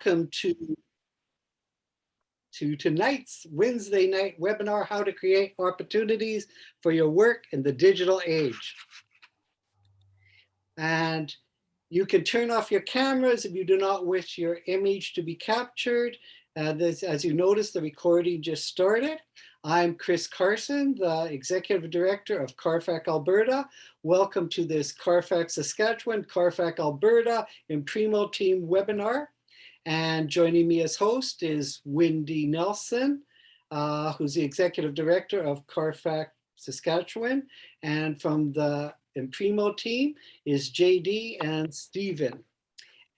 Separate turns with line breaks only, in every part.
welcome to tonight's Wednesday night webinar, How to Create Opportunities for Your Work in the Digital Age. And you can turn off your cameras if you do not wish your image to be captured. As you notice, the recording just started. I'm Carson, the Executive Director of CARFAC Alberta. Welcome to this CARFAC Saskatchewan, CARFAC Alberta Imprimo team webinar. And joining me as host is Wendy Nelson, who's the Executive Director of CARFAC Saskatchewan. And from the Imprimo team is JD and Stephen.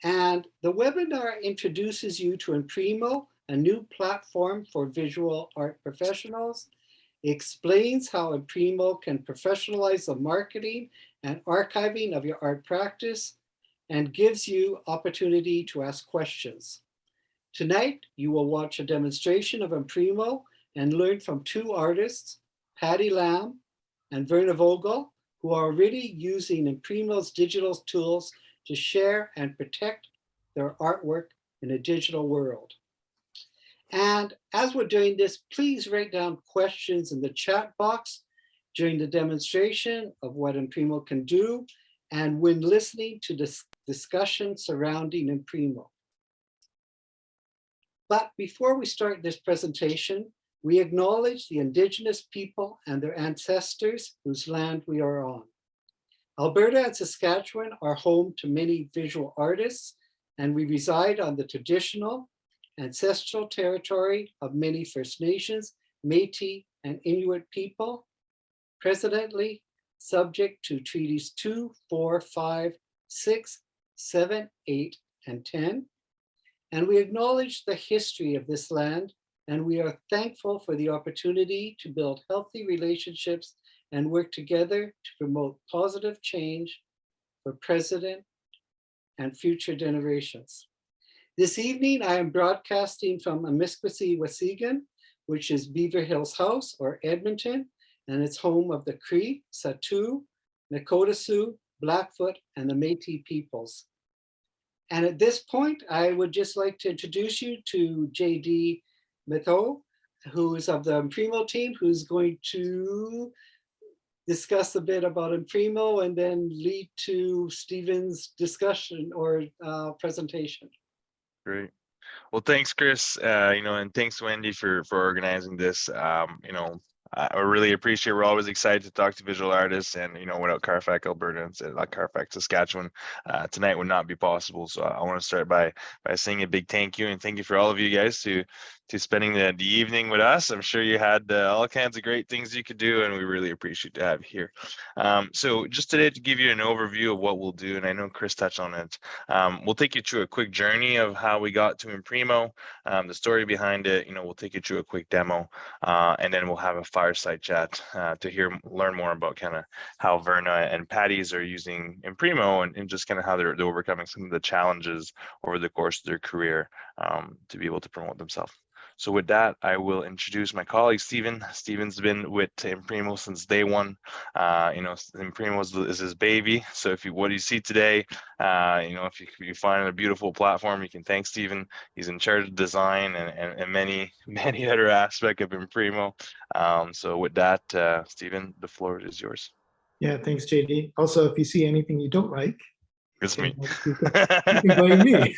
And the webinar introduces you to Imprimo, a new platform for visual art professionals. It explains how Imprimo can professionalize the marketing and archiving of your art practice and gives you opportunity to ask questions. Tonight, you will watch a demonstration of Imprimo and learn from two artists, Paddy and Verna Vogel, who are already using Imprimo's digital tools to share and protect their artwork in a digital world. And as we're doing this, please write down questions in the chat box during the demonstration of what Imprimo can do and when listening to this discussion surrounding Imprimo. But before we start this presentation, we acknowledge the Indigenous people and their ancestors whose land we are on. Alberta and Saskatchewan are home to many visual artists, and we reside on the traditional ancestral territory of many First Nations, Métis, and Inuit people, presently subject to Treaties 2, 4, 5, 6, 7, 8, and 10. And we acknowledge the history of this land, and we are thankful for the opportunity to build healthy relationships and work together to promote positive change for present and future generations. This evening, I am broadcasting from Amiskwacy, Waasigan, which is Beaver Hills House or Edmonton, and it's home of the Cree, Satu, Nakota Sioux, Blackfoot, and the Métis peoples. And at this point, I would just like to introduce you to JD Mitho, who is of the Imprimo team, who's going to discuss a bit about Imprimo and then lead to Stephen's discussion or presentation.
Great. Well, thanks, Chris. And thanks, Wendy, for organizing this. I really appreciate. We're always excited to talk to visual artists, and without CARFAC Alberta and CARFAC Saskatchewan, tonight would not be possible. So I want to start by saying a big thank you, and thank you for all of you guys to spending the evening with us. I'm sure you had all kinds of great things you could do, and we really appreciate to have you here. So just today, to give you an overview of what we'll do, and I know Chris touched on it, we'll take you through a quick journey of how we got to Imprimo, the story behind it. We'll take you through a quick demo, and then we'll have a fireside chat to learn more about kind of how Verna and Paddy's are using Imprimo and just kind of how they're overcoming some of the challenges over the course of their career to be able to promote themselves. So with that, I will introduce my colleague, Stephen. Stephen's been with Imprimo since day one. Imprimo is his baby. So what you see today, if you find a beautiful platform, you can thank Stephen. He's in charge of design and many other aspects of Imprimo. So with that, Stephen, the floor is yours.
Yeah, thanks, JD. Also, if you see anything you don't like,
it's me.
You can blame me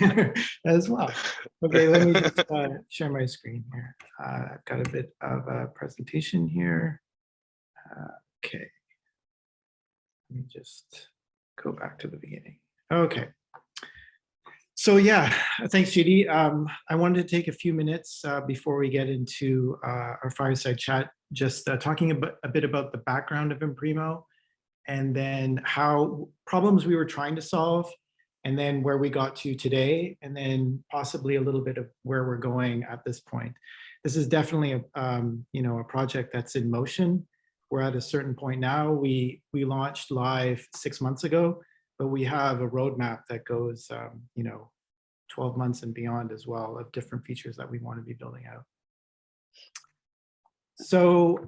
as well. Okay, let me just share my screen here. I've got a bit of a presentation here. Okay, let me just go back to the beginning. Okay, so yeah, thanks, JD. I wanted to take a few minutes before we get into our fireside chat, just talking a bit about the background of Imprimo, and then how problems we were trying to solve, and then where we got to today, and then possibly a little bit of where we're going at this point. This is definitely a project that's in motion. We're at a certain point now. We launched live 6 months ago, but we have a roadmap that goes 12 months and beyond as well, of different features that we want to be building out. So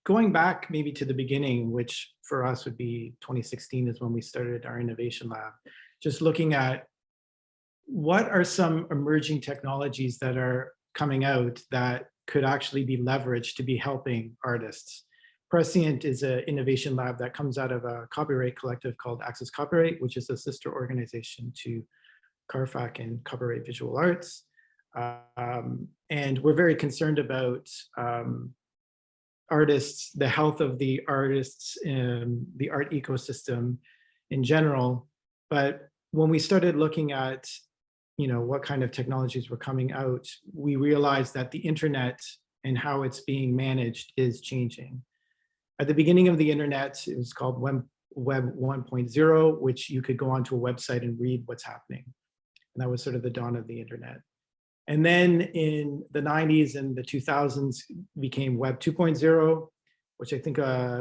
going back maybe to the beginning, which for us would be 2016 is when we started our innovation lab, just looking at what are some emerging technologies that are coming out that could actually be leveraged to be helping artists? Prescient is an innovation lab that comes out of a copyright collective called Access Copyright, which is a sister organization to CARFAC and Copyright Visual Arts. And we're very concerned about artists, the health of the artists in the art ecosystem in general. But when we started looking at, what kind of technologies were coming out, we realized that the internet and how it's being managed is changing. At the beginning of the internet, it was called Web 1.0, which you could go onto a website and read what's happening. And that was sort of the dawn of the internet. And then in the 90s and the 2000s became Web 2.0, which I think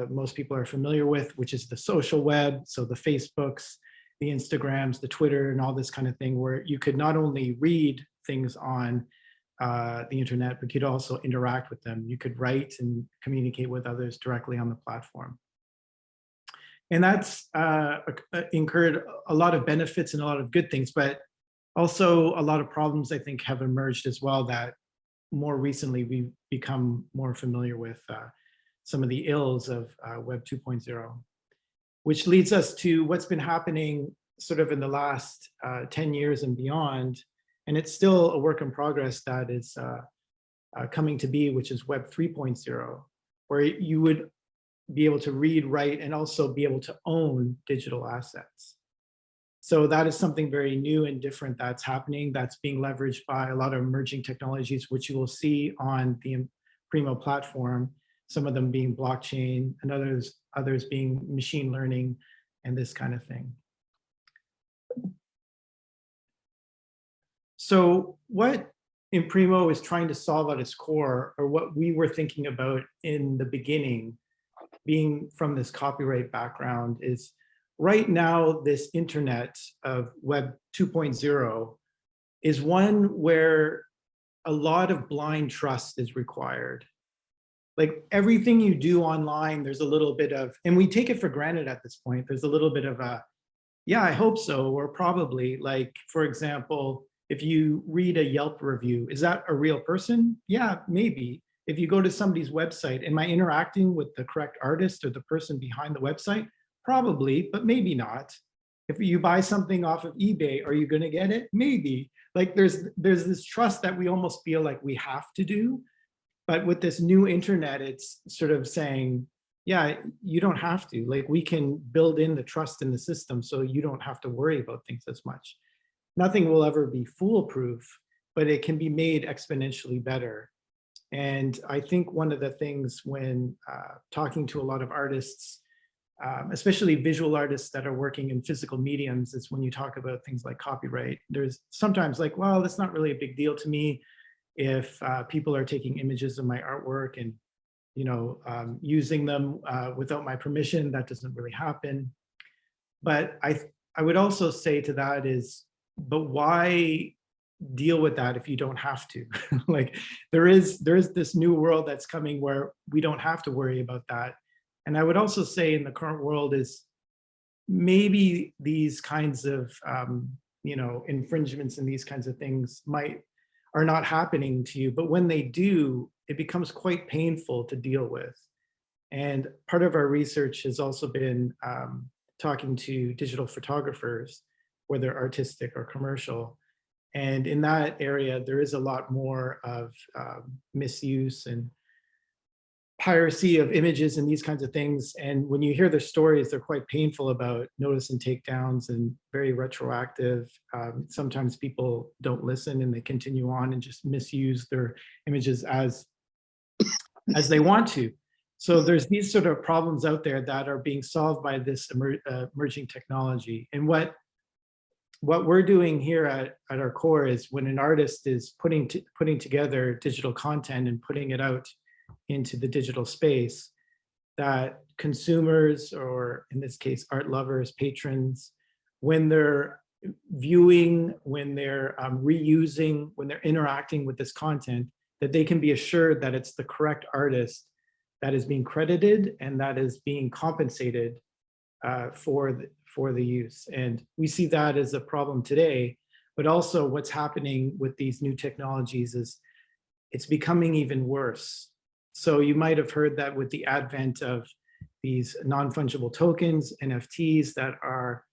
most people are familiar with, which is the social web. So the Facebooks, the Instagrams, the Twitter, and all this kind of thing, where you could not only read things on the internet, but you'd also interact with them. You could write and communicate with others directly on the platform. And that's incurred a lot of benefits and a lot of good things, but also a lot of problems, I think, have emerged as well that more recently we've become more familiar with some of the ills of Web 2.0, which leads us to what's been happening sort of in the last 10 years and beyond. And it's still a work in progress that is coming to be, which is Web 3.0, where you would be able to read, write, and also be able to own digital assets. So that is something very new and different that's happening, that's being leveraged by a lot of emerging technologies, which you will see on the Imprimo platform, some of them being blockchain and others being machine learning and this kind of thing. So what Imprimo is trying to solve at its core, or what we were thinking about in the beginning, being from this copyright background, is right now this internet of Web 2.0 is one where a lot of blind trust is required. Like everything you do online, there's a little bit of, and we take it for granted at this point, there's a little bit of a, yeah, I hope so, or probably. Like, for example, if you read a Yelp review, is that a real person? Yeah, maybe. If you go to somebody's website, am I interacting with the correct artist or the person behind the website? Probably, but maybe not. If you buy something off of eBay, are you going to get it? Maybe. Like there's this trust that we almost feel like we have to do. But with this new internet, it's sort of saying, yeah, you don't have to. Like we can build in the trust in the system so you don't have to worry about things as much. Nothing will ever be foolproof, but it can be made exponentially better. And I think one of the things when talking to a lot of artists, especially visual artists that are working in physical mediums, is when you talk about things like copyright, there's sometimes like, well, that's not really a big deal to me if people are taking images of my artwork and using them without my permission. That doesn't really happen. But I would also say to that is, but why deal with that if you don't have to? Like there is this new world that's coming where we don't have to worry about that. And I would also say in the current world is maybe these kinds of infringements and these kinds of things are not happening to you, but when they do, it becomes quite painful to deal with. And part of our research has also been talking to digital photographers, whether artistic or commercial. And in that area, there is a lot more of misuse and piracy of images and these kinds of things. And when you hear their stories, they're quite painful about notice and takedowns and very retroactive. Sometimes people don't listen and they continue on and just misuse their images as they want to. So there's these sort of problems out there that are being solved by this emerging technology. And what we're doing here at our core is when an artist is putting together digital content and putting it out into the digital space, that consumers, or in this case, art lovers, patrons, when they're viewing, when they're reusing, when they're interacting with this content, that they can be assured that it's the correct artist that is being credited and that is being compensated for the use. And we see that as a problem today, but also what's happening with these new technologies is it's becoming even worse. So you might have heard that with the advent of these non-fungible tokens, NFTs, that are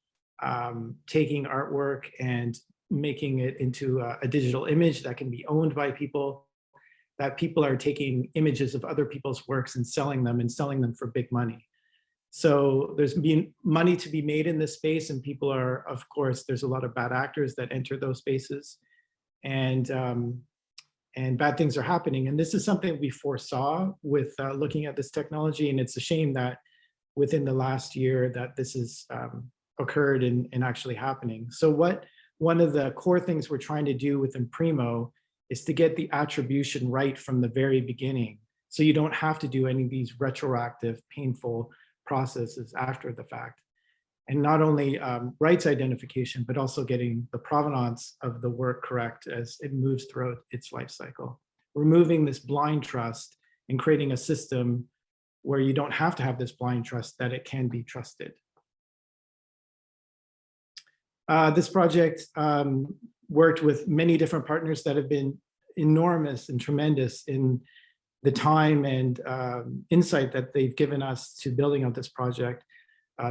taking artwork and making it into a digital image that can be owned by people, that people are taking images of other people's works and selling them for big money. So there's been money to be made in this space, and people are, of course, there's a lot of bad actors that enter those spaces, and bad things are happening. And this is something we foresaw with looking at this technology, and it's a shame that within the last year that this has occurred and actually happening. So one of the core things we're trying to do with Imprimo is to get the attribution right from the very beginning, so you don't have to do any of these retroactive, painful processes after the fact. And not only rights identification, but also getting the provenance of the work correct as it moves throughout its life cycle. Removing this blind trust and creating a system where you don't have to have this blind trust, that it can be trusted. This project worked with many different partners that have been enormous and tremendous in the time and insight that they've given us to building out this project.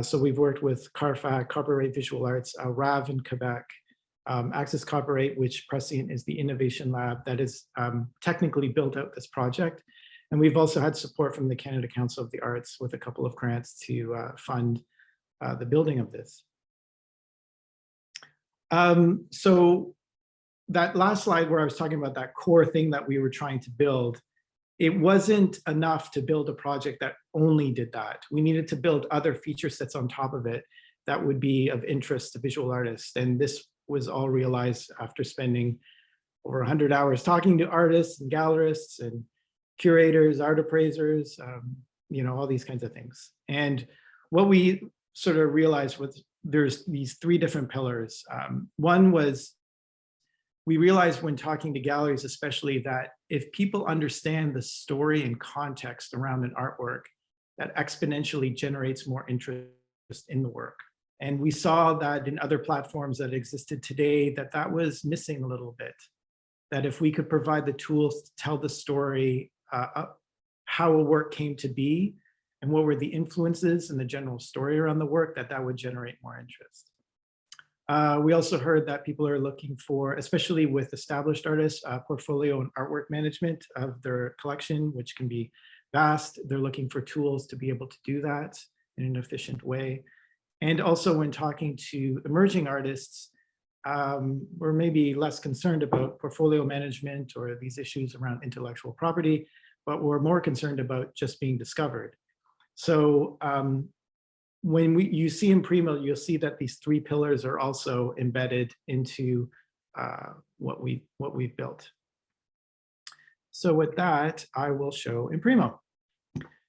So we've worked with CARFAC, Copyright Visual Arts, RAV in Quebec, Access Copyright, which Prescient is the innovation lab that has technically built out this project. And we've also had support from the Canada Council of the Arts with a couple of grants to fund the building of this. So that last slide where I was talking about that core thing that we were trying to build, it wasn't enough to build a project that only did that. We needed to build other feature sets on top of it that would be of interest to visual artists. And this was all realized after spending over 100 hours talking to artists and gallerists and curators, art appraisers, you know, all these kinds of things. And what we sort of realized was there's these three different pillars. One was, we realized when talking to galleries especially, that if people understand the story and context around an artwork, that exponentially generates more interest in the work. And we saw that in other platforms that existed today, that was missing a little bit. That if we could provide the tools to tell the story, how a work came to be, and what were the influences and the general story around the work, that would generate more interest. We also heard that people are looking for, especially with established artists, portfolio and artwork management of their collection, which can be vast. They're looking for tools to be able to do that in an efficient way. And also when talking to emerging artists, we're maybe less concerned about portfolio management or these issues around intellectual property, but we're more concerned about just being discovered. So when you see Imprimo, you'll see that these three pillars are also embedded into what we've built. So with that, I will show Imprimo.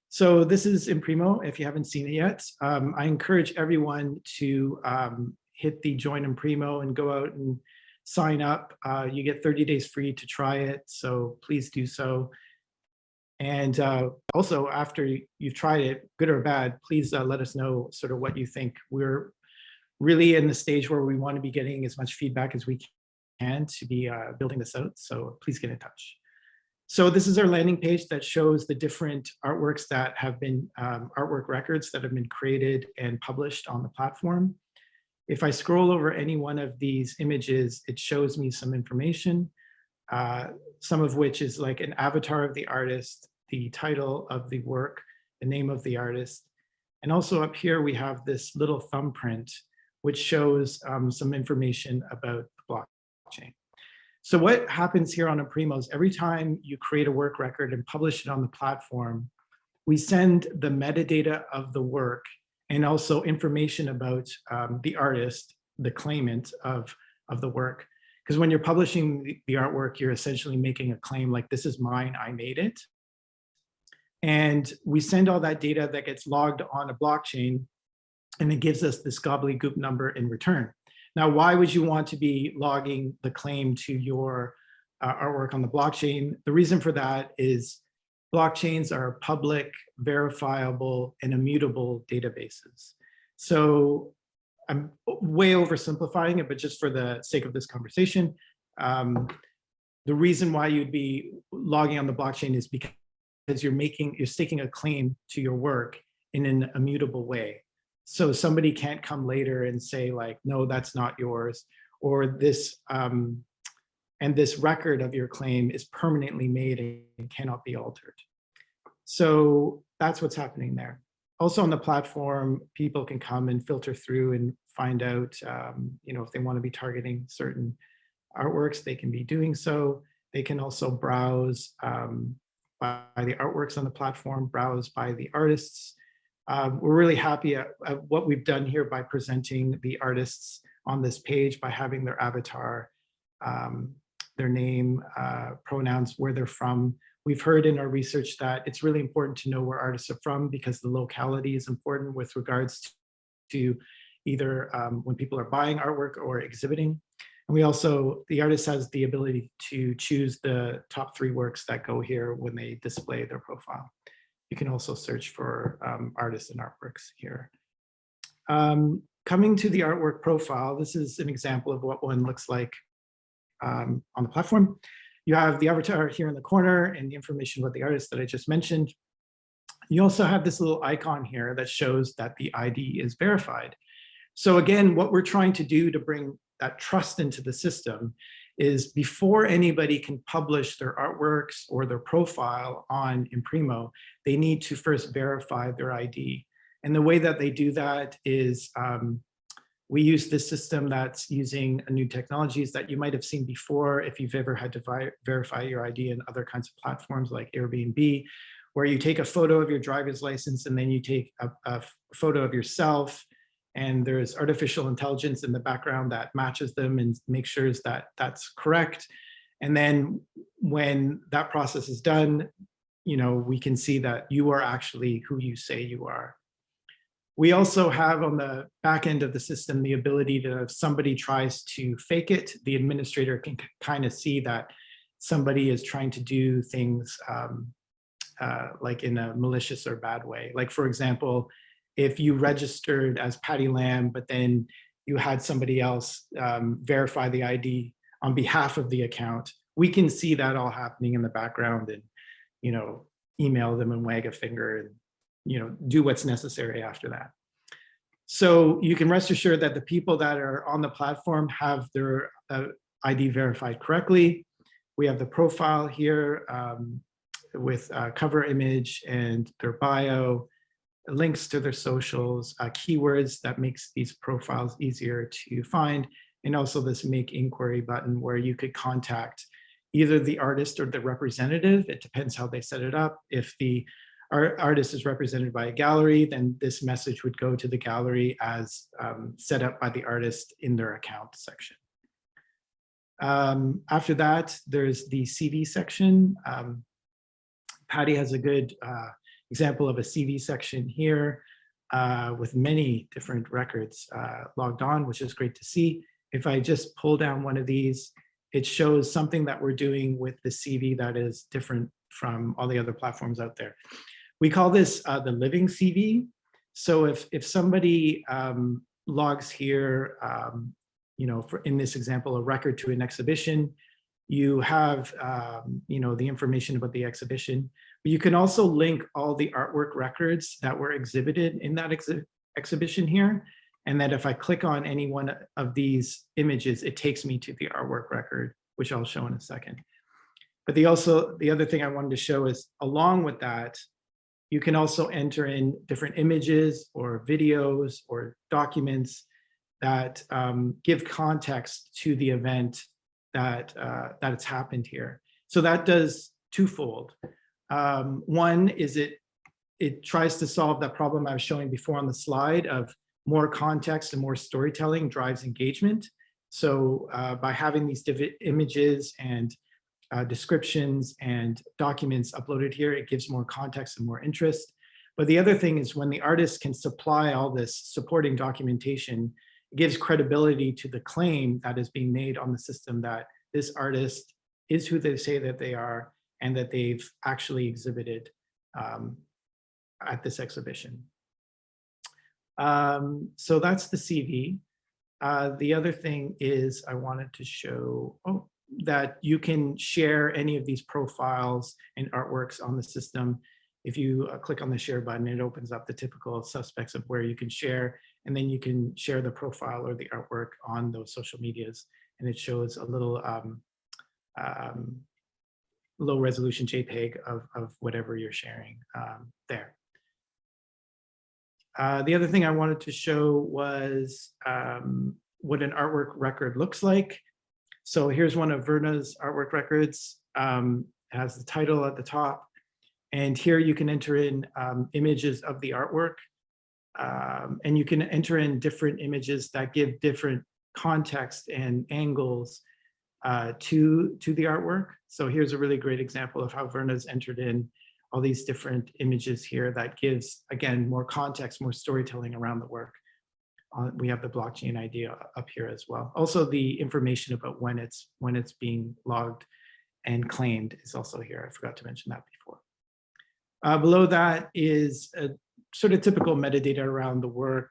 So this is Imprimo, if you haven't seen it yet. I encourage everyone to hit the Join Imprimo and go out and sign up. You get 30 days free to try it, so please do so. And also, after you've tried it, good or bad, please let us know sort of what you think. We're really in the stage where we want to be getting as much feedback as we can to be building this out, so please get in touch. So this is our landing page that shows the different artworks that have been artwork records that have been created and published on the platform. If I scroll over any one of these images, it shows me some information, some of which is like an avatar of the artist, the title of the work, the name of the artist. And also up here, we have this little thumbprint, which shows some information about the blockchain. So what happens here on Imprimo is every time you create a work record and publish it on the platform, we send the metadata of the work and also information about the artist, the claimant of the work. Because when you're publishing the artwork, you're essentially making a claim like, this is mine, I made it. And we send all that data that gets logged on a blockchain, and it gives us this gobbledygook number in return. Now, why would you want to be logging the claim to your artwork on the blockchain? The reason for that is blockchains are public, verifiable, and immutable databases. So way oversimplifying it, but just for the sake of this conversation, the reason why you'd be logging on the blockchain is because you're staking a claim to your work in an immutable way. So somebody can't come later and say like, no, that's not yours, or this, and this record of your claim is permanently made and cannot be altered. So that's what's happening there. Also on the platform, people can come and filter through and find out, if they want to be targeting certain artworks, they can be doing so. They can also browse by the artworks on the platform, browse by the artists. We're really happy at what we've done here by presenting the artists on this page by having their avatar, their name, pronouns, where they're from. We've heard in our research that it's really important to know where artists are from because the locality is important with regards to either when people are buying artwork or exhibiting. And we also, the artist has the ability to choose the top 3 works that go here when they display their profile. You can also search for artists and artworks here. Coming to the artwork profile, this is an example of what one looks like on the platform. You have the avatar here in the corner and the information about the artist that I just mentioned. You also have this little icon here that shows that the ID is verified. So again, what we're trying to do to bring that trust into the system is before anybody can publish their artworks or their profile on Imprimo, they need to first verify their ID. And the way that they do that is we use this system that's using new technologies that you might have seen before if you've ever had to verify your ID in other kinds of platforms like Airbnb, where you take a photo of your driver's license and then you take a photo of yourself, and there's artificial intelligence in the background that matches them and makes sure that that's correct. And then when that process is done, we can see that you are actually who you say you are. We also have on the back end of the system the ability to, if somebody tries to fake it, the administrator can kind of see that somebody is trying to do things like in a malicious or bad way. Like for example, if you registered as Paddy Lamb, but then you had somebody else verify the ID on behalf of the account, we can see that all happening in the background and, email them and wag a finger and, do what's necessary after that. So you can rest assured that the people that are on the platform have their ID verified correctly. We have the profile here with a cover image and their bio, links to their socials, keywords that makes these profiles easier to find, and also this make inquiry button where you could contact either the artist or the representative. It depends how they set it up. If the artist is represented by a gallery, then this message would go to the gallery as set up by the artist in their account section. After that, there's the CV section. Paddy has a good example of a CV section here with many different records logged on, which is great to see. If I just pull down one of these, it shows something that we're doing with the CV that is different from all the other platforms out there. We call this the living CV. So if somebody logs here, in this example, a record to an exhibition, you have the information about the exhibition, but you can also link all the artwork records that were exhibited in that exhibition here. And then if I click on any one of these images, it takes me to the artwork record, which I'll show in a second. But the other thing I wanted to show is along with that, you can also enter in different images or videos or documents that give context to the event that it's happened here. So that does twofold. One is it tries to solve that problem I was showing before on the slide of more context and more storytelling drives engagement. So by having these different images and descriptions and documents uploaded here, it gives more context and more interest. But the other thing is when the artist can supply all this supporting documentation, it gives credibility to the claim that is being made on the system that this artist is who they say that they are and that they've actually exhibited at this exhibition. So that's the CV. The other thing is I wanted to show that you can share any of these profiles and artworks on the system. If you click on the share button, it opens up the typical suspects of where you can share, and then you can share the profile or the artwork on those social medias. And it shows a little low resolution JPEG of whatever you're sharing there. The other thing I wanted to show was what an artwork record looks like. So here's one of Verna's artwork records. It has the title at the top. And here you can enter in images of the artwork. And you can enter in different images that give different context and angles to the artwork. So here's a really great example of how Verna's entered in all these different images here that gives, again, more context, more storytelling around the work. We have the blockchain idea up here as well. Also, the information about when it's being logged and claimed is also here. I forgot to mention that before. Below that is a sort of typical metadata around the work,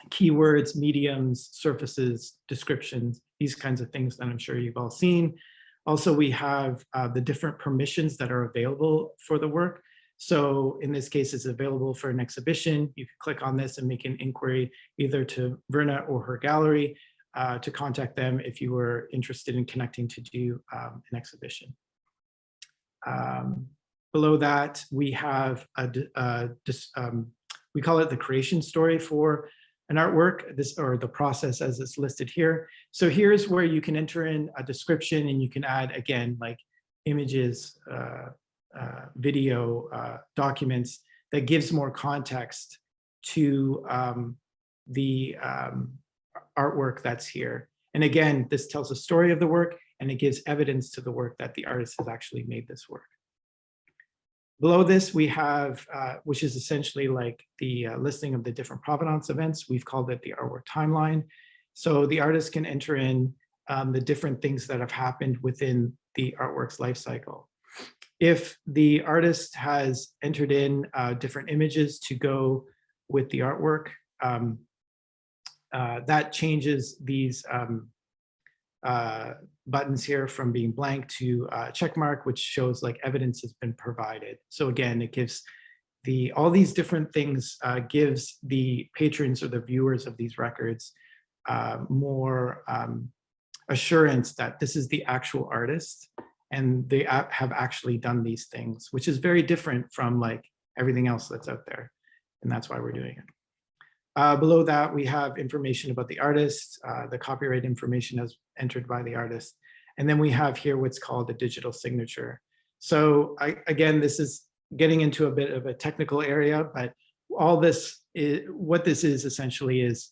keywords, mediums, surfaces, descriptions, these kinds of things that I'm sure you've all seen. Also, we have the different permissions that are available for the work. So in this case, it's available for an exhibition. You can click on this and make an inquiry either to Verna or her gallery to contact them if you were interested in connecting to do an exhibition. Below that, we have we call it the creation story for an artwork, or the process as it's listed here. So here's where you can enter in a description, and you can add, again, like images, video, documents that gives more context to the artwork that's here. And again, this tells a story of the work, and it gives evidence to the work that the artist has actually made this work. Below this, we have, which is essentially like the listing of the different provenance events. We've called it the artwork timeline. So the artist can enter in the different things that have happened within the artwork's life cycle. If the artist has entered in different images to go with the artwork, that changes these buttons here from being blank to check mark, which shows like evidence has been provided. So again, it gives all these different things gives the patrons or the viewers of these records more assurance that this is the actual artist and they have actually done these things, which is very different from like everything else that's out there. And that's why we're doing it. Below that, we have information about the artist, the copyright information as entered by the artist. And then we have here what's called a digital signature. So again, this is getting into a bit of a technical area, but all this is, what this is essentially is,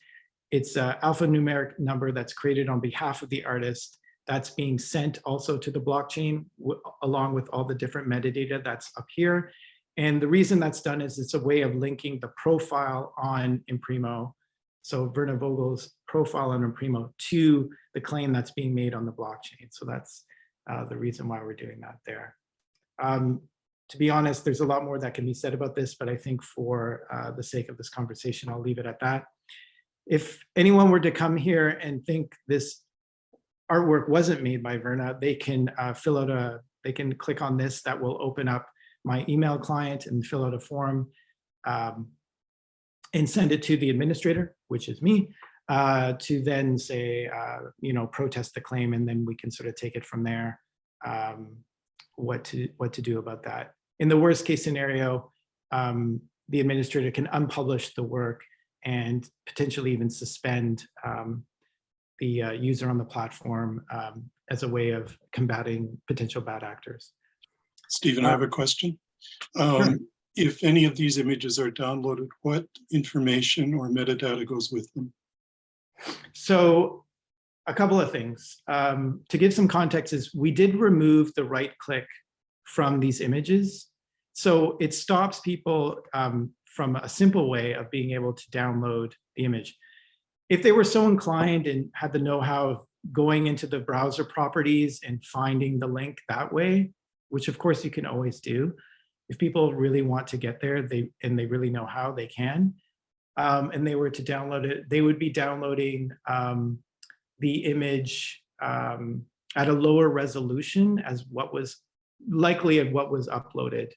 it's an alphanumeric number that's created on behalf of the artist that's being sent also to the blockchain along with all the different metadata that's up here. And the reason that's done is it's a way of linking the profile on Imprimo, so Verna Vogel's profile on Imprimo, to the claim that's being made on the blockchain. So that's the reason why we're doing that there. To be honest, there's a lot more that can be said about this, but I think for the sake of this conversation, I'll leave it at that. If anyone were to come here and think this artwork wasn't made by Verna, they can they can click on this. That will open up my email client and fill out a form and send it to the administrator, which is me, to then say, protest the claim, and then we can sort of take it from there, what to do about that. In the worst case scenario, the administrator can unpublish the work and potentially even suspend the user on the platform as a way of combating potential bad actors.
Stephen, I have a question.
Sure.
If any of these images are downloaded, what information or metadata goes with them?
So a couple of things. To give some context is we did remove the right click from these images. So it stops people from a simple way of being able to download the image. If they were so inclined and had the know-how of going into the browser properties and finding the link that way, which of course you can always do. If people really want to get there, and they really know how, they can. and they were to download it, they would be downloading the image at a lower resolution as what was likely of what was uploaded.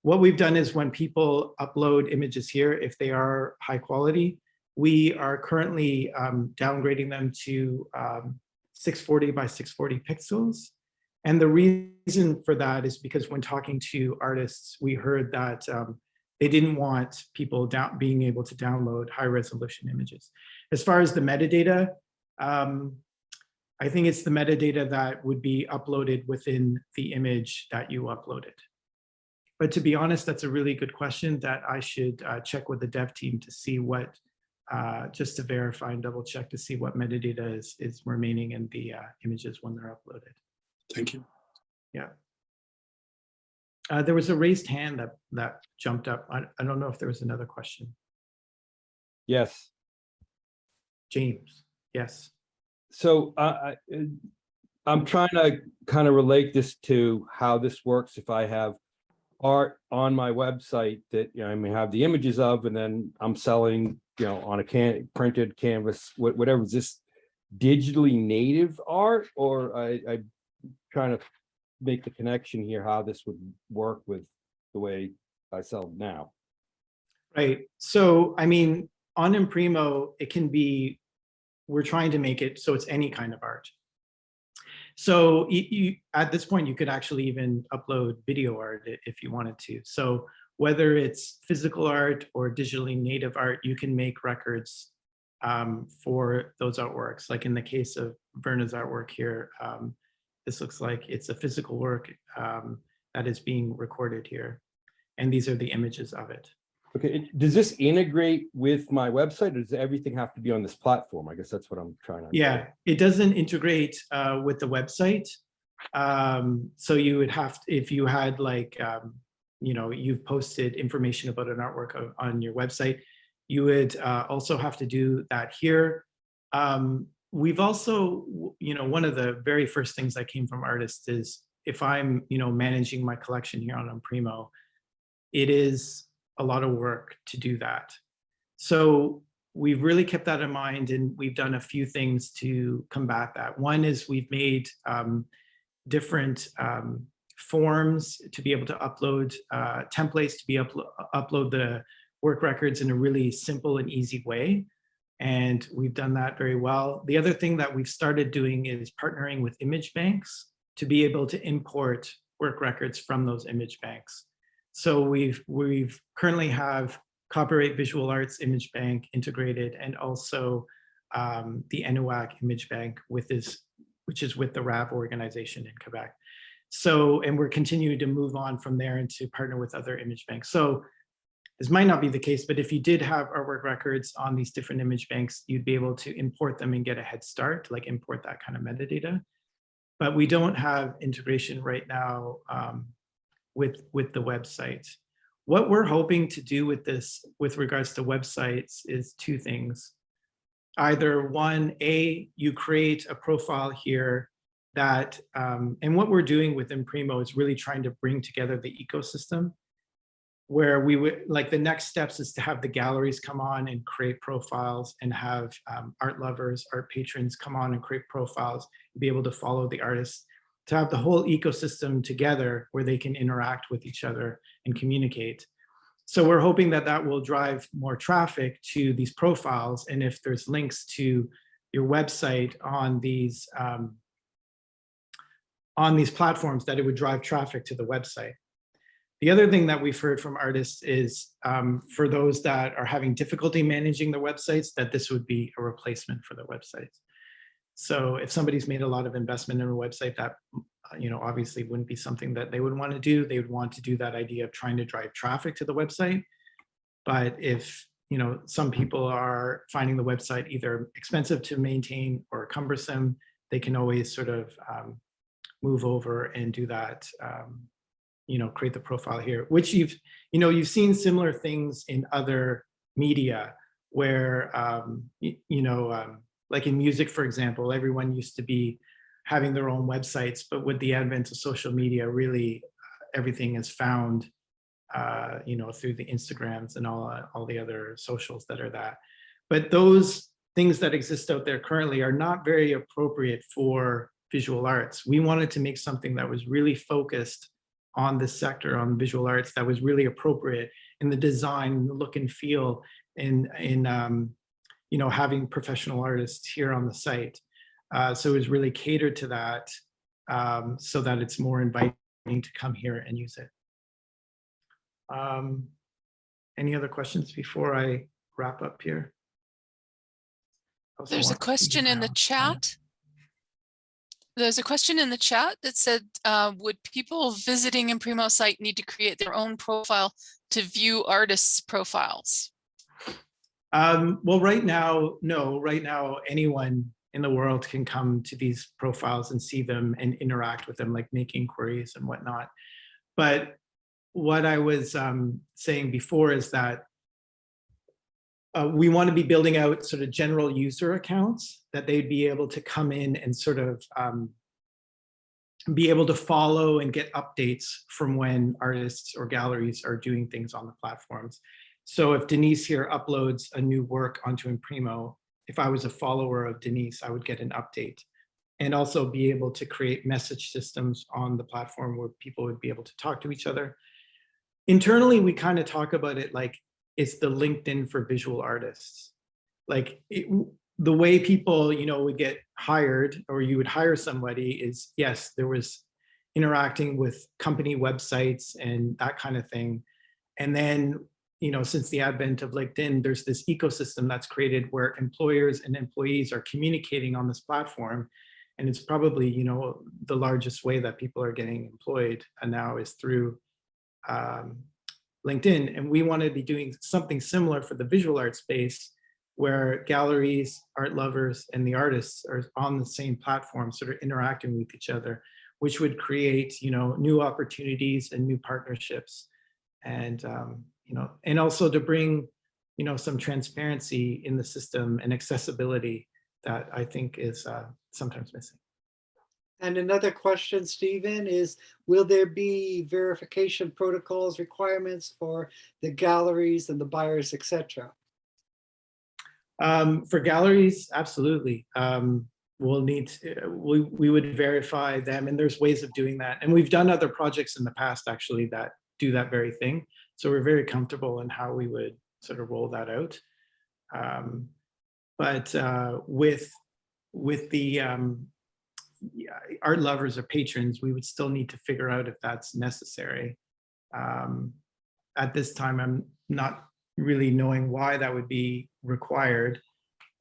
What we've done is when people upload images here, if they are high quality, we are currently downgrading them to 640 by 640 pixels. And the reason for that is because when talking to artists, we heard that they didn't want people being able to download high resolution images. As far as the metadata, I think it's the metadata that would be uploaded within the image that you uploaded. But to be honest, that's a really good question that I should check with the dev team to see what, just to verify and double check to see what metadata is remaining in the images when they're uploaded.
Thank you.
Yeah. There was a raised hand that jumped up. I don't know if there was another question.
Yes.
James, yes.
So I'm trying to kind of relate this to how this works. If I have art on my website that I may have the images of, and then I'm selling, on a printed canvas, whatever. Is this digitally native art, or I'm trying to make the connection here how this would work with the way I sell now?
Right. So I mean, on Imprimo, it can be. We're trying to make it so it's any kind of art. So you at this point, you could actually even upload video art if you wanted to. So whether it's physical art or digitally native art, you can make records for those artworks. Like in the case of Verna's artwork here, this looks like it's a physical work that is being recorded here. And these are the images of it.
Okay, does this integrate with my website, or does everything have to be on this platform? I guess that's what I'm trying to understand.
Yeah, it doesn't integrate with the website. So you would have to, if you had like, you've posted information about an artwork on your website, you would also have to do that here. We've also, one of the very first things that came from artists is if I'm, managing my collection here on Imprimo, it is a lot of work to do that. So we've really kept that in mind, and we've done a few things to combat that. One is we've made different forms to be able to upload templates to be upload the work records in a really simple and easy way. And we've done that very well. The other thing that we've started doing is partnering with image banks to be able to import work records from those image banks. So we've currently have Copyright Visual Arts Image Bank integrated, and also the ENUAC Image Bank which is with the RAV organization in Quebec. So, and we're continuing to move on from there and to partner with other image banks. So this might not be the case, but if you did have artwork records on these different image banks, you'd be able to import them and get a head start, like import that kind of metadata. But we don't have integration right now with the website. What we're hoping to do with this, with regards to websites, is two things. Either one, you create a profile here that, and what we're doing with Imprimo is really trying to bring together the ecosystem, where we would, like the next steps is to have the galleries come on and create profiles, and have art lovers, art patrons come on and create profiles, be able to follow the artists, to have the whole ecosystem together where they can interact with each other and communicate. So we're hoping that that will drive more traffic to these profiles. And if there's links to your website on these platforms, that it would drive traffic to the website. The other thing that we've heard from artists is for those that are having difficulty managing their websites, that this would be a replacement for their websites. So if somebody's made a lot of investment in a website, that obviously wouldn't be something that they would want to do. They would want to do that idea of trying to drive traffic to the website. But if some people are finding the website either expensive to maintain or cumbersome, they can always sort of move over and do that. Create the profile here, which you've seen similar things in other media where like in music, for example, everyone used to be having their own websites, but with the advent of social media, really everything is found you know, through the Instagrams and all the other socials that are that. But those things that exist out there currently are not very appropriate for visual arts. We wanted to make something that was really focused on this sector, on visual arts, that was really appropriate in the design, the look and feel, in you know, having professional artists here on the site. So it was really catered to that, so that it's more inviting to come here and use it. Any other questions before I wrap up here?
There's a question in the chat. There's a question in the chat that said, would people visiting Imprimo site need to create their own profile to view artists' profiles?
Well, right now, no. Right now, anyone in the world can come to these profiles and see them and interact with them, like make inquiries and whatnot. But what I was saying before is that we want to be building out sort of general user accounts that they'd be able to come in and sort of be able to follow and get updates from when artists or galleries are doing things on the platforms. So if Denise here uploads a new work onto Imprimo, if I was a follower of Denise, I would get an update, and also be able to create message systems on the platform where people would be able to talk to each other. Internally, we kind of talk about it like it's the LinkedIn for visual artists. Like the way people, you know, would get hired, or you would hire somebody, is yes, there was interacting with company websites and that kind of thing. And then, you know, since the advent of LinkedIn, there's this ecosystem that's created where employers and employees are communicating on this platform. And it's probably, you know, the largest way that people are getting employed now is through LinkedIn. And we want to be doing something similar for the visual art space, where galleries, art lovers, and the artists are on the same platform, sort of interacting with each other, which would create, you know, new opportunities and new partnerships. And, you know, and also to bring, you know, some transparency in the system and accessibility that I think is sometimes missing.
And another question, Stephen, is will there be verification protocols, requirements for the galleries and the buyers, etc.?
For galleries, absolutely. We'll need to, we would verify them, and there's ways of doing that. And we've done other projects in the past actually that do that very thing. So we're very comfortable in how we would sort of roll that out. But with the art lovers or patrons, we would still need to figure out if that's necessary. At this time, I'm not really knowing why that would be required.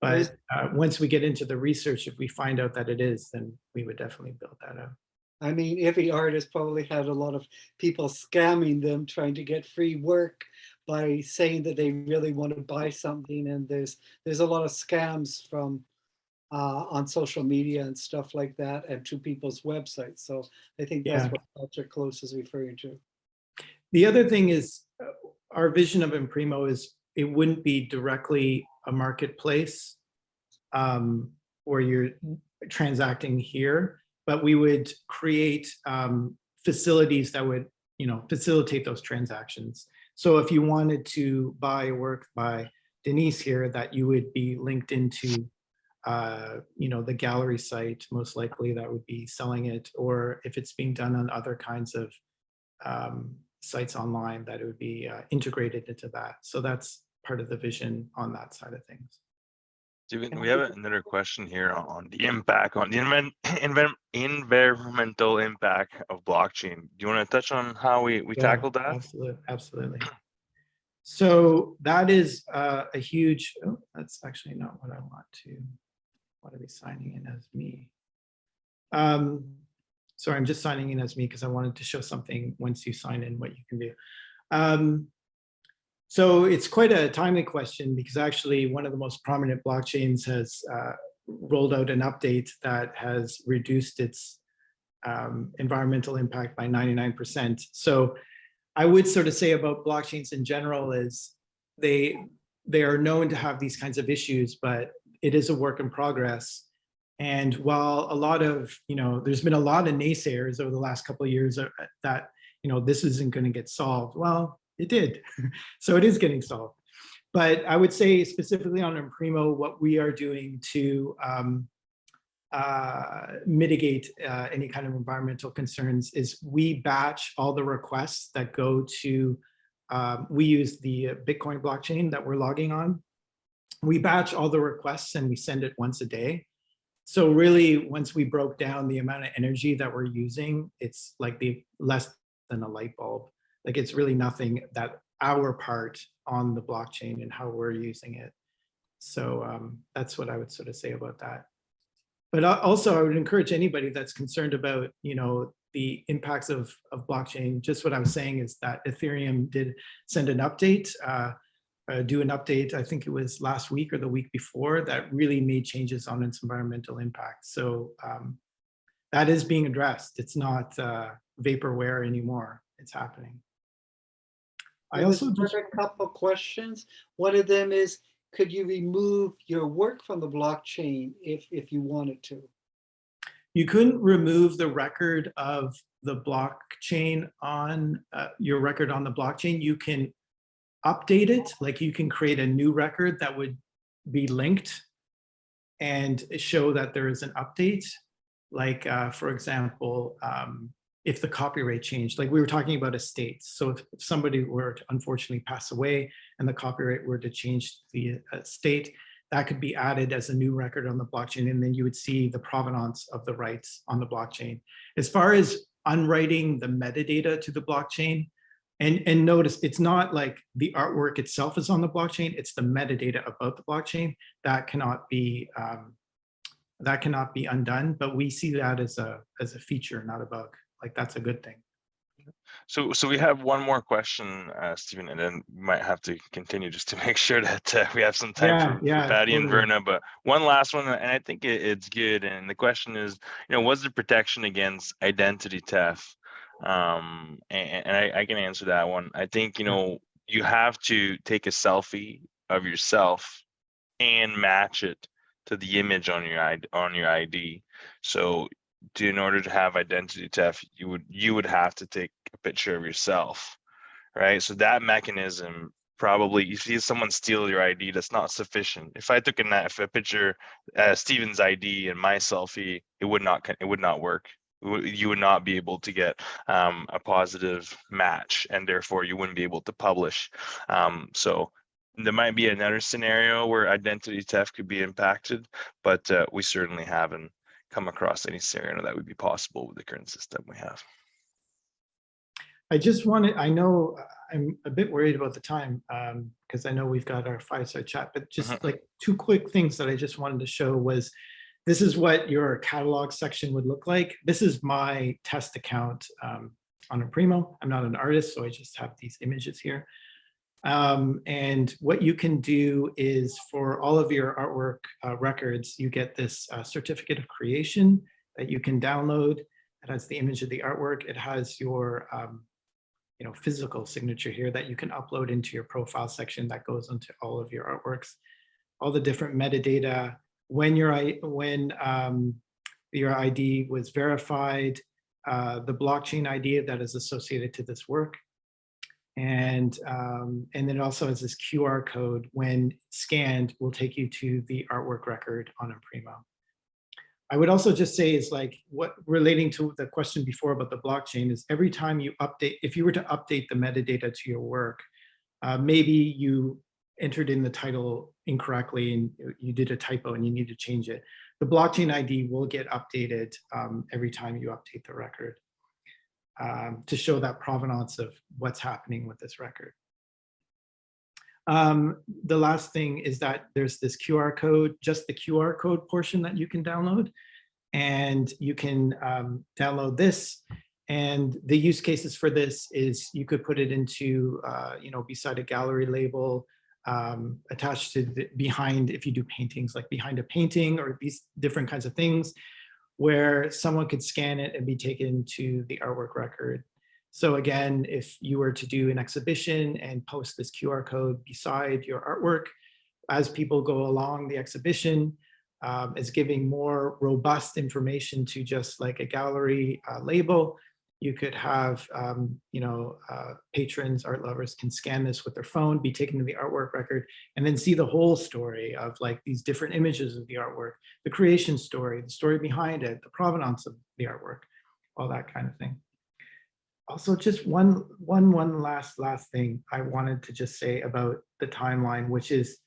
But once we get into the research, if we find out that it is, then we would definitely build that out.
I mean, every artist probably had a lot of people scamming them, trying to get free work by saying that they really want to buy something. And there's a lot of scams from on social media and stuff like that, and to people's websites. So I think that's what Dr. Close is referring to.
The other thing is, our vision of Imprimo is it wouldn't be directly a marketplace where you're transacting here, but we would create facilities that would, you know, facilitate those transactions. So if you wanted to buy work by Denise here, that you would be linked into you know, the gallery site, most likely that would be selling it, or if it's being done on other kinds of sites online, that it would be integrated into that. So that's part of the vision on that side of things.
Stephen, we have another question here on the impact, on the environmental impact of blockchain. Do you want to touch on how we tackled that?
Absolutely. So that is a huge, oh, that's actually not what I want to be signing in as me. Sorry, I'm just signing in as me because I wanted to show something once you sign in, what you can do. So it's quite a timely question, because actually one of the most prominent blockchains has rolled out an update that has reduced its environmental impact by 99%. So I would sort of say about blockchains in general is they are known to have these kinds of issues, but it is a work in progress. And while a lot of, you know, there's been a lot of naysayers over the last couple of years that, this isn't going to get solved. Well, it did. So it is getting solved. But I would say specifically on Imprimo, what we are doing to mitigate any kind of environmental concerns is we batch all the requests that go to, we use the Bitcoin blockchain that we're logging on. We batch all the requests and we send it once a day. So really, once we broke down the amount of energy that we're using, it's like less than a light bulb. Like it's really nothing, that our part on the blockchain and how we're using it. So that's what I would sort of say about that. But also, I would encourage anybody that's concerned about, the impacts of blockchain. Just what I was saying is that Ethereum did send an update, do an update, I think it was last week or the week before, that really made changes on its environmental impact. So that is being addressed. It's not vaporware anymore. It's happening. I also
just a couple of questions. One of them is, could you remove your work from the blockchain if you wanted to?
You couldn't remove the record of the blockchain on your record on the blockchain. You can update it, like you can create a new record that would be linked and show that there is an update. Like, for example, if the copyright changed, like we were talking about estates. So if somebody were to unfortunately pass away and the copyright were to change the estate, that could be added as a new record on the blockchain, and then you would see the provenance of the rights on the blockchain. As far as unwriting the metadata to the blockchain, and notice, it's not like the artwork itself is on the blockchain, it's the metadata about the blockchain that cannot be undone, but we see that as a feature, not a bug. Like that's a good thing.
So we have one more question, Stephen, and then we might have to continue just to make sure that we have some time for Paddy and Verna. But one last one, and I think it's good. And the question is, what's the protection against identity theft? And I can answer that one. I think, you have to take a selfie of yourself and match it to the image on your ID. So in order to have identity theft, you would have to take a picture of yourself, right? So that mechanism, probably, if you see someone steal your ID, that's not sufficient. If I took a picture, Stephen's ID and my selfie, it would not work. You would not be able to get a positive match, and therefore you wouldn't be able to publish. So there might be another scenario where identity theft could be impacted, but we certainly haven't come across any scenario that would be possible with the current system we have.
I know I'm a bit worried about the time because I know we've got our fireside chat, but just like two quick things that I just wanted to show was, this is what your catalog section would look like. This is my test account on Imprimo. I'm not an artist, so I just have these images here. And what you can do is, for all of your artwork records, you get this certificate of creation that you can download. It has the image of the artwork. It has your physical signature here that you can upload into your profile section that goes into all of your artworks. All the different metadata, when your ID was verified, the blockchain ID that is associated to this work. And then it also has this QR code, when scanned, will take you to the artwork record on Imprimo. I would also just say is like, what relating to the question before about the blockchain is, every time you update, if you were to update the metadata to your work, maybe you entered in the title incorrectly and you did a typo and you need to change it. The blockchain ID will get updated every time you update the record to show that provenance of what's happening with this record. The last thing is that there's this QR code, just the QR code portion that you can download, and you can download this. And the use cases for this is, you could put it into, beside a gallery label, attached to behind, if you do paintings, like behind a painting or these different kinds of things, where someone could scan it and be taken to the artwork record. So again, if you were to do an exhibition and post this QR code beside your artwork, as people go along the exhibition, is giving more robust information to just like a gallery label. You could have, patrons, art lovers can scan this with their phone, be taken to the artwork record, and then see the whole story of like these different images of the artwork, the creation story, the story behind it, the provenance of the artwork, all that kind of thing. Also, just one last thing I wanted to just say about the timeline, which is,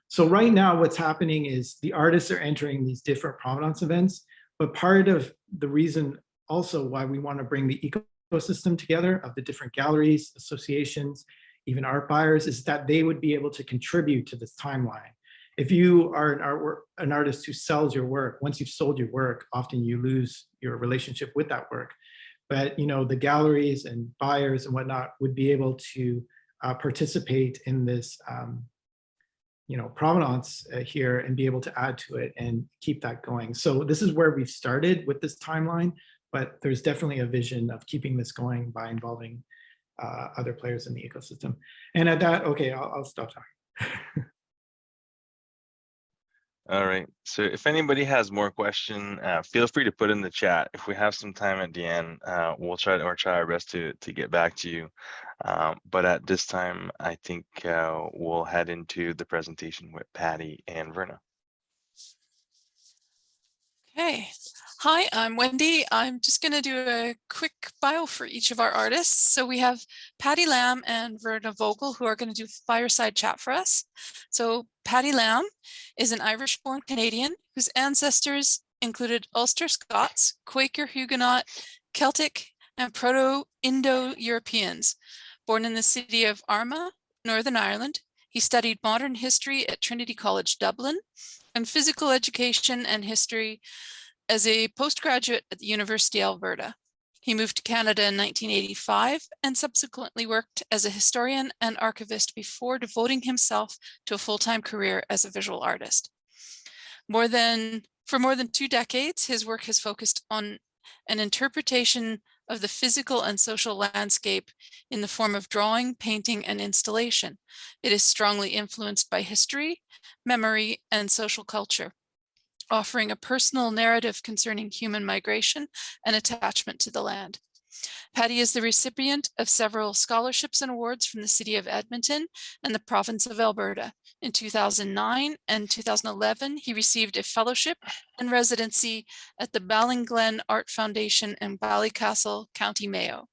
so right now what's happening is the artists are entering these different provenance events, but part of the reason also why we want to bring the ecosystem together of the different galleries, associations, even art buyers, is that they would be able to contribute to this timeline. If you are an artist who sells your work, once you've sold your work, often you lose your relationship with that work. But the galleries and buyers and whatnot would be able to participate in this provenance here and be able to add to it and keep that going. So this is where we've started with this timeline, but there's definitely a vision of keeping this going by involving other players in the ecosystem. And at that, okay, I'll stop talking.
All right. So if anybody has more question, feel free to put in the chat. If we have some time at the end, we'll try our best to get back to you. But at this time, I think we'll head into the presentation with Paddy and Verna.
Okay. Hi, I'm Wendy. I'm just going to do a quick bio for each of our artists. So we have Paddy Lamb and Verna Vogel, who are going to do fireside chat for us. So Paddy Lamb is an Irish-born Canadian whose ancestors included Ulster Scots, Quaker Huguenot, Celtic, and Proto-Indo-Europeans. Born in the city of Armagh, Northern Ireland, he studied modern history at Trinity College Dublin and physical education and history as a postgraduate at the University of Alberta. He moved to Canada in 1985 and subsequently worked as a historian and archivist before devoting himself to a full-time career as a visual artist. For more than 2 decades, his work has focused on an interpretation of the physical and social landscape in the form of drawing, painting, and installation. It is strongly influenced by history, memory, and social culture, offering a personal narrative concerning human migration and attachment to the land. Paddy is the recipient of several scholarships and awards from the City of Edmonton and the province of Alberta. In 2009 and 2011, he received a fellowship and residency at the Ballinglen Art Foundation in Ballycastle, County Mayo.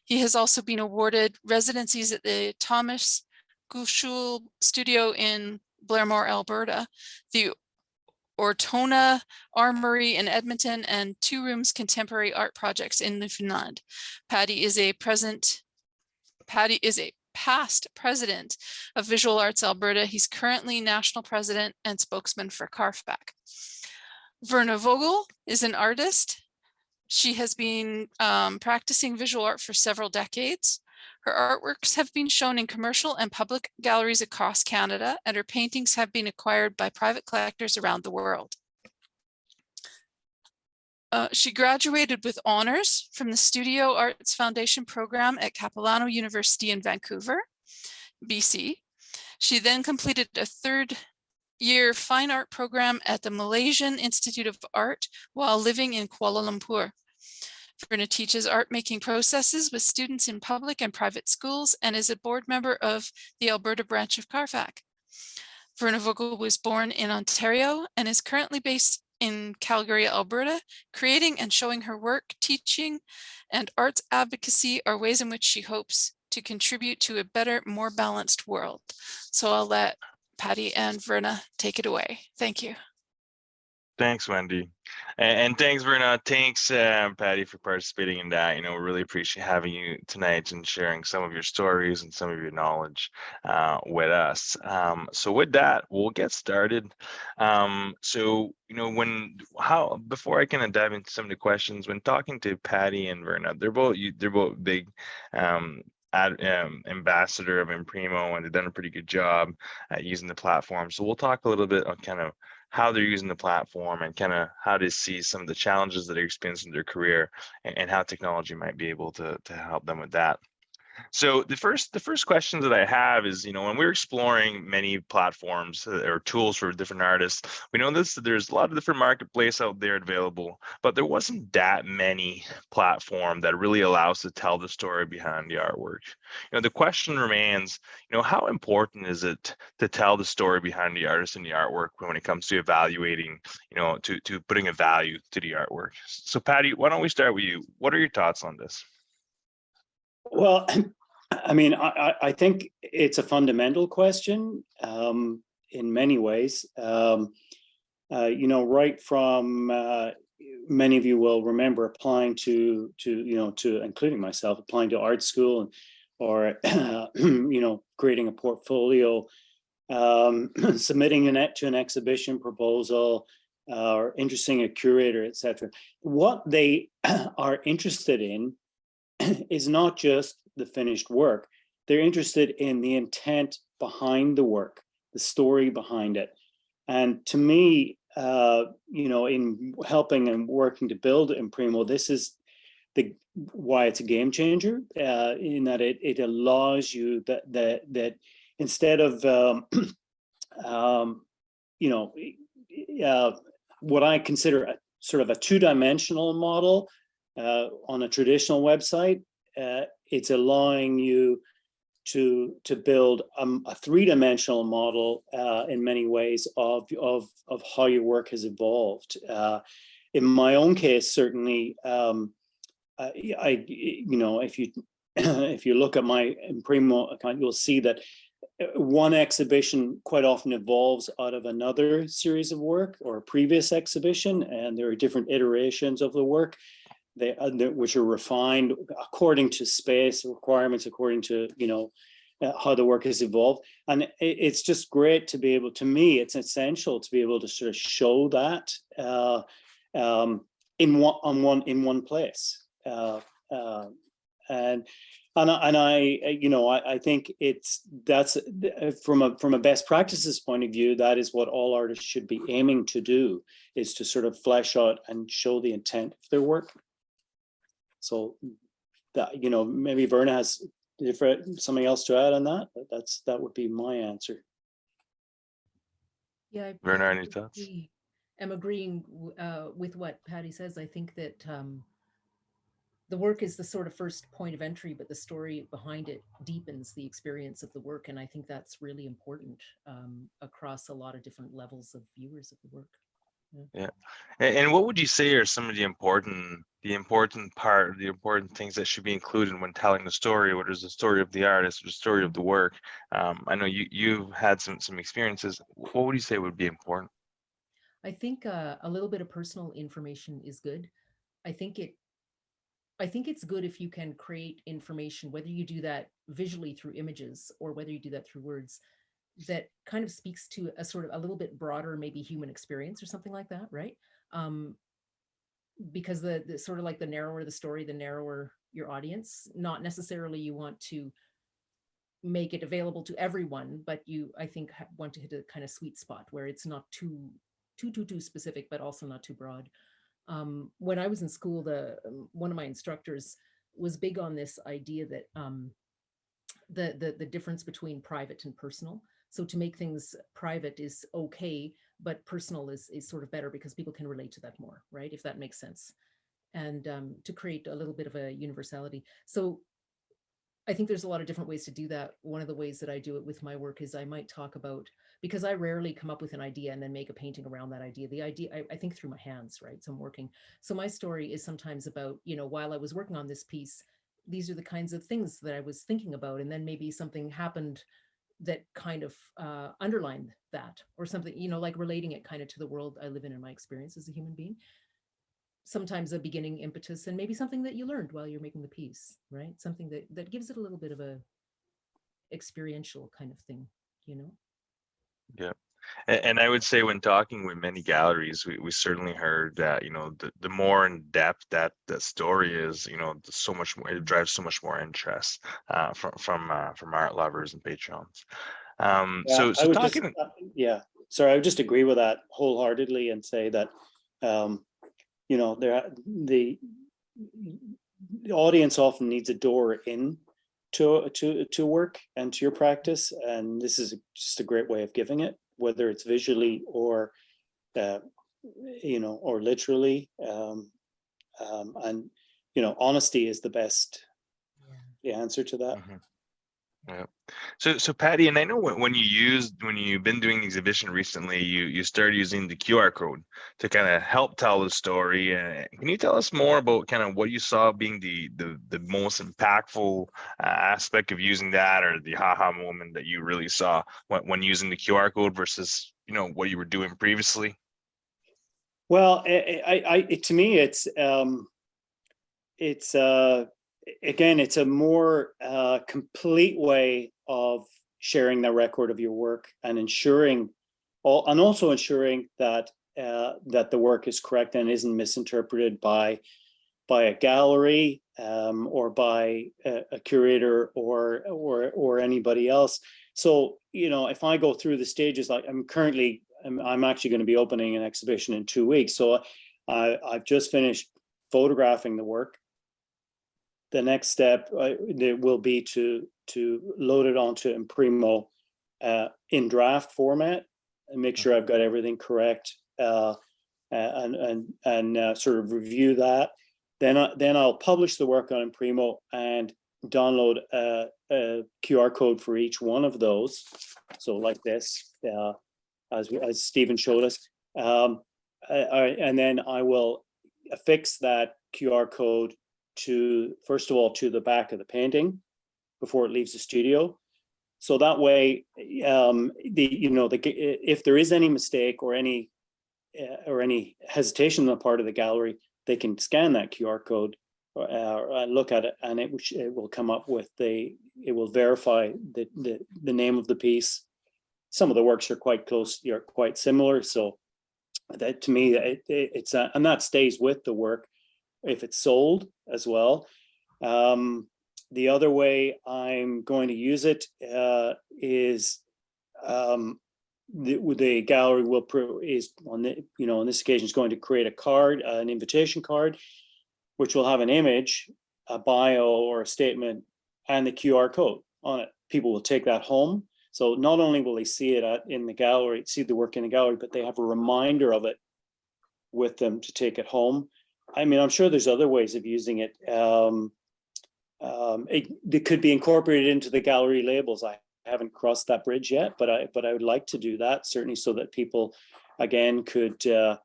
He has also been awarded residencies at the Thomas Gushul Studio in Blairmore, Alberta, the Ortona Armory in Edmonton, and Two Rooms Contemporary Art Projects in Newfoundland. Paddy is a past president of Visual Arts Alberta. He's currently national president and spokesman for CARFAC. Verna Vogel is an artist. She has been practicing visual art for several decades. Her artworks have been shown in commercial and public galleries across Canada, and her paintings have been acquired by private collectors around the world. She graduated with honors from the Studio Arts Foundation program at Capilano University in Vancouver, BC. She then completed a 3rd-year fine art program at the Malaysian Institute of Art while living in Kuala Lumpur. Verna teaches art-making processes with students in public and private schools and is a board member of the Alberta branch of CARFAC. Verna Vogel was born in Ontario and is currently based in Calgary, Alberta. Creating and showing her work, teaching, and arts advocacy are ways in which she hopes to contribute to a better, more balanced world. So I'll let Paddy and Verna take it away. Thank you.
Thanks, Wendy. And thanks, Verna. Thanks, Paddy, for participating in that. We really appreciate having you tonight and sharing some of your stories and some of your knowledge with us. So with that, we'll get started. Before I kind of dive into some of the questions, when talking to Paddy and Verna, they're both big ambassador of Imprimo, and they've done a pretty good job at using the platform. So we'll talk a little bit on kind of how they're using the platform and kind of how to see some of the challenges that they're experiencing in their career and how technology might be able to help them with that. So the first question that I have is, when we're exploring many platforms or tools for different artists, we know that there's a lot of different marketplace out there available, but there wasn't that many platform that really allows to tell the story behind the artwork. The question remains, how important is it to tell the story behind the artist and the artwork when it comes to evaluating, to putting a value to the artwork? So Paddy, why don't we start with you? What are your thoughts on this?
Well, I mean, I think it's a fundamental question in many ways. Right from many of you will remember applying to including myself, applying to art school or creating a portfolio, submitting to an exhibition proposal, or interesting a curator, etc. What they are interested in is not just the finished work. They're interested in the intent behind the work, the story behind it. And to me, in helping and working to build Imprimo, this is why it's a game changer, in that it allows you that instead of what I consider sort of a two-dimensional model on a traditional website, it's allowing you to build a three-dimensional model in many ways of how your work has evolved. In my own case, certainly, if you look at my Imprimo account, you'll see that one exhibition quite often evolves out of another series of work or a previous exhibition, and there are different iterations of the work, which are refined according to space requirements, according to how the work has evolved. And it's just great to be able, to me, it's essential to be able to sort of show that in one place. I think that's from a best practices point of view, that is what all artists should be aiming to do, is to sort of flesh out and show the intent of their work. So that, maybe Verna has something else to add on that, but that would be my answer.
Yeah,
Verna, any thoughts?
I'm agreeing with what Paddy says. I think that the work is the sort of first point of entry, but the story behind it deepens the experience of the work. And I think that's really important across a lot of different levels of viewers of the work.
Yeah. And what would you say are some of the important things that should be included when telling the story, whether it's the story of the artist or the story of the work? I know you've had some experiences. What would you say would be important?
I think a little bit of personal information is good. I think it's good if you can create information, whether you do that visually through images or whether you do that through words, that kind of speaks to a sort of a little bit broader, maybe human experience or something like that, right? Because the sort of like the narrower the story, the narrower your audience. Not necessarily you want to make it available to everyone, but you, I think, want to hit a kind of sweet spot where it's not too specific, but also not too broad. When I was in school, one of my instructors was big on this idea that the difference between private and personal. So to make things private is okay, but personal is sort of better because people can relate to that more, right? If that makes sense. And to create a little bit of a universality. So I think there's a lot of different ways to do that. One of the ways that I do it with my work is I might talk about, because I rarely come up with an idea and then make a painting around that idea. The idea, I think through my hands, right? So I'm working. So my story is sometimes about, while I was working on this piece, these are the kinds of things that I was thinking about. And then maybe something happened that kind of underlined that, or something, like relating it kind of to the world I live in my experience as a human being. Sometimes a beginning impetus, and maybe something that you learned while you're making the piece, right? Something that gives it a little bit of a experiential kind of thing,
Yeah. And I would say when talking with many galleries, we certainly heard that, the more in depth that the story is, so much more, it drives so much more interest from art lovers and patrons. So talking.
Sorry, I would just agree with that wholeheartedly and say that, the audience often needs a door in to work and to your practice, and this is just a great way of giving it, whether it's visually or or literally, and honesty is the best answer to that.
Yeah. So Paddy, and I know when you've been doing the exhibition recently, you started using the QR code to kind of help tell the story. Can you tell us more about kind of what you saw being the most impactful aspect of using that, or the haha moment that you really saw when using the QR code versus what you were doing previously?
Well, to me, again, it's a more complete way of sharing the record of your work and also ensuring that that the work is correct and isn't misinterpreted by a gallery or by a curator or anybody else. So if I go through the stages, like I'm actually going to be opening an exhibition in 2 weeks. So I've just finished photographing the work. The next step will be to load it onto Imprimo in draft format and make sure I've got everything correct, and sort of review that. Then I'll publish the work on Imprimo and download a QR code for each one of those. So like this, as Stephen showed us, and then I will affix that QR code first of all to the back of the painting before it leaves the studio. So that way, if there is any mistake or any hesitation on the part of the gallery, they can scan that QR code or look at it, and it will come up with it will verify the name of the piece. Some of the works are quite close, are quite similar. So that, to me, it's and that stays with the work if it's sold as well. The other way I'm going to use it is the gallery on this occasion is going to create a card, an invitation card, which will have an image, a bio or a statement, and the QR code on it. People will take that home. So not only will they see it in the gallery, see the work in the gallery, but they have a reminder of it with them to take it home. I mean, I'm sure there's other ways of using it. It could be incorporated into the gallery labels. I haven't crossed that bridge yet, but I would like to do that, certainly, so that people, again, could be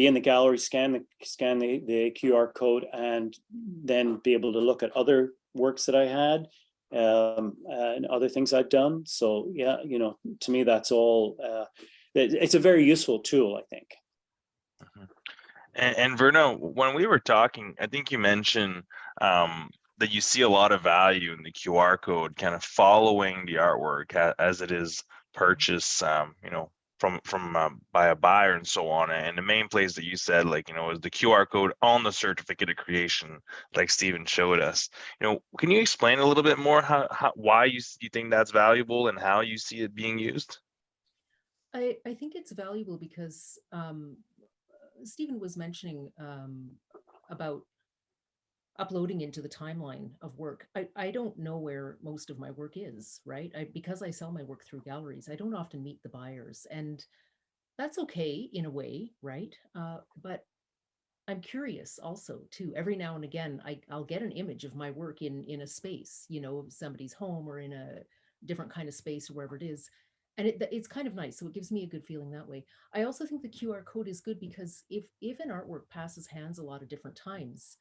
in the gallery, scan the QR code, and then be able to look at other works that I had and other things I've done. So yeah, to me, that's all. It's a very useful tool, I think.
And Verna, when we were talking, I think you mentioned that you see a lot of value in the QR code kind of following the artwork as it is purchased, from by a buyer and so on. And the main place that you said, is the QR code on the certificate of creation, like Stephen showed us. Can you explain a little bit more why you think that's valuable and how you see it being used?
I think it's valuable because Stephen was mentioning about uploading into the timeline of work. I don't know where most of my work is, right? Because I sell my work through galleries, I don't often meet the buyers, and that's okay in a way, right? But I'm curious also too. Every now and again, I'll get an image of my work in a space, somebody's home or in a different kind of space or wherever it is. And it's kind of nice. So it gives me a good feeling that way. I also think the QR code is good because if an artwork passes hands a lot of different times,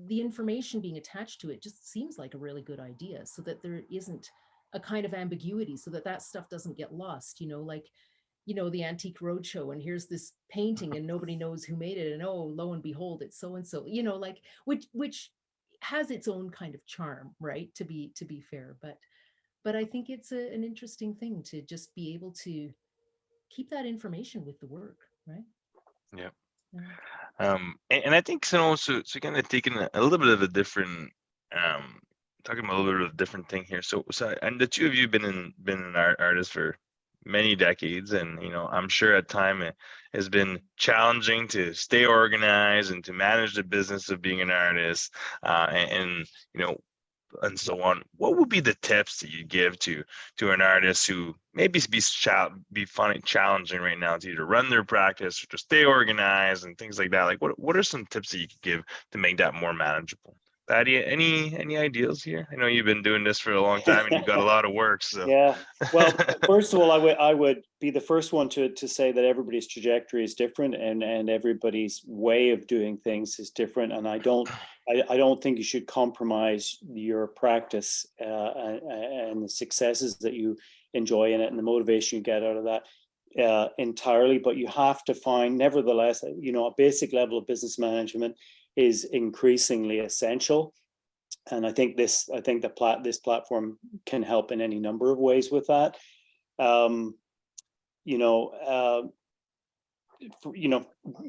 the information being attached to it just seems like a really good idea, so that there isn't a kind of ambiguity, so that stuff doesn't get lost, the Antique Roadshow, and here's this painting and nobody knows who made it, and oh, lo and behold, it's so and so, which has its own kind of charm, right? To be fair, but I think it's an interesting thing to just be able to keep that information with the work, right?
Yeah.
Yeah.
And I think so kind of taking a little bit of a different talking about a little bit of a different thing here. So and the two of you been an artist for many decades, and I'm sure at time it has been challenging to stay organized and to manage the business of being an artist, and and so on, what would be the tips that you give to an artist who maybe be finding challenging right now to either run their practice or to stay organized and things like that? Like what are some tips that you could give to make that more manageable? Paddy, any ideas here? I know you've been doing this for a long time and you've got a lot of work. So
Yeah. Well, first of all, I would be the first one to say that everybody's trajectory is different and everybody's way of doing things is different. And I don't think you should compromise your practice and the successes that you enjoy in it and the motivation you get out of that entirely. But you have to find, nevertheless, a basic level of business management is increasingly essential. And I think this platform can help in any number of ways with that.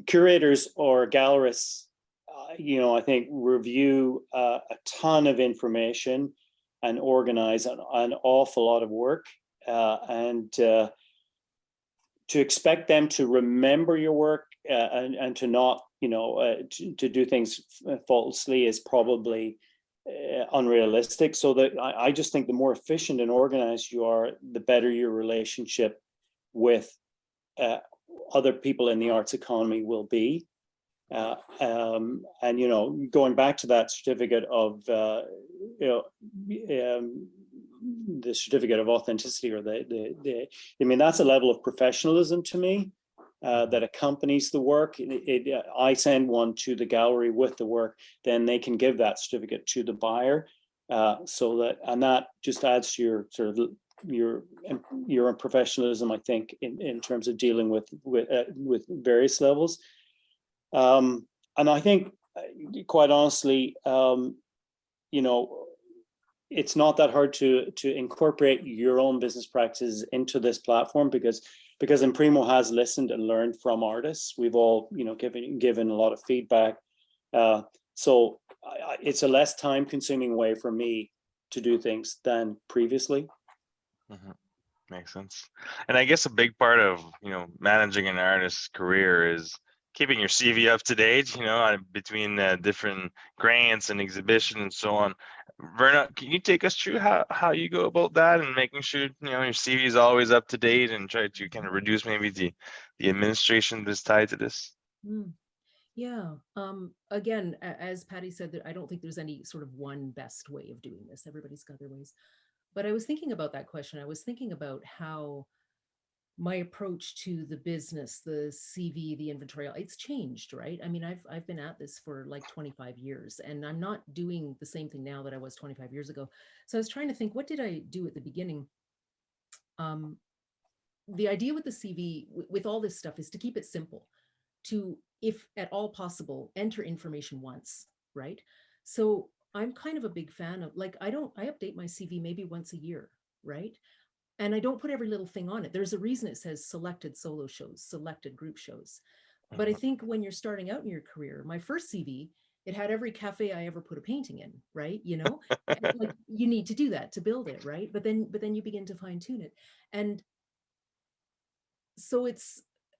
Curators or gallerists, I think review a ton of information and organize an awful lot of work. And to expect them to remember your work and to not, to do things falsely is probably unrealistic. So that I just think the more efficient and organized you are, the better your relationship with other people in the arts economy will be. And going back to that certificate of the certificate of authenticity, or that's a level of professionalism to me that accompanies the work. I send one to the gallery with the work, then they can give that certificate to the buyer, and that just adds to your sort of your professionalism, I think, in terms of dealing with various levels. And I think, quite honestly, it's not that hard to incorporate your own business practices into this platform because Imprimo has listened and learned from artists. We've all, given a lot of feedback. So it's a less time-consuming way for me to do things than previously.
Mm-hmm. Makes sense. And I guess a big part of, managing an artist's career is keeping your CV up to date, between different grants and exhibition and so on. Verna, can you take us through how you go about that and making sure, your CV is always up to date and try to kind of reduce maybe the administration that's tied to this?
Yeah. Again, as Paddy said, that I don't think there's any sort of one best way of doing this. Everybody's got their ways. But I was thinking about that question. I was thinking about how my approach to the business, the CV, the inventory, it's changed, right? I mean, I've been at this for like 25 years and I'm not doing the same thing now that I was 25 years ago. So I was trying to think, what did I do at the beginning? The idea with the CV, with all this stuff, is to keep it simple, to, if at all possible, enter information once, right? So I'm kind of a big fan of, like, I update my CV maybe once a year, right? And I don't put every little thing on it. There's a reason it says selected solo shows, selected group shows. But I think when you're starting out in your career, my first CV, it had every cafe I ever put a painting in, right? Like, you need to do that to build it, right? But then you begin to fine tune it. And so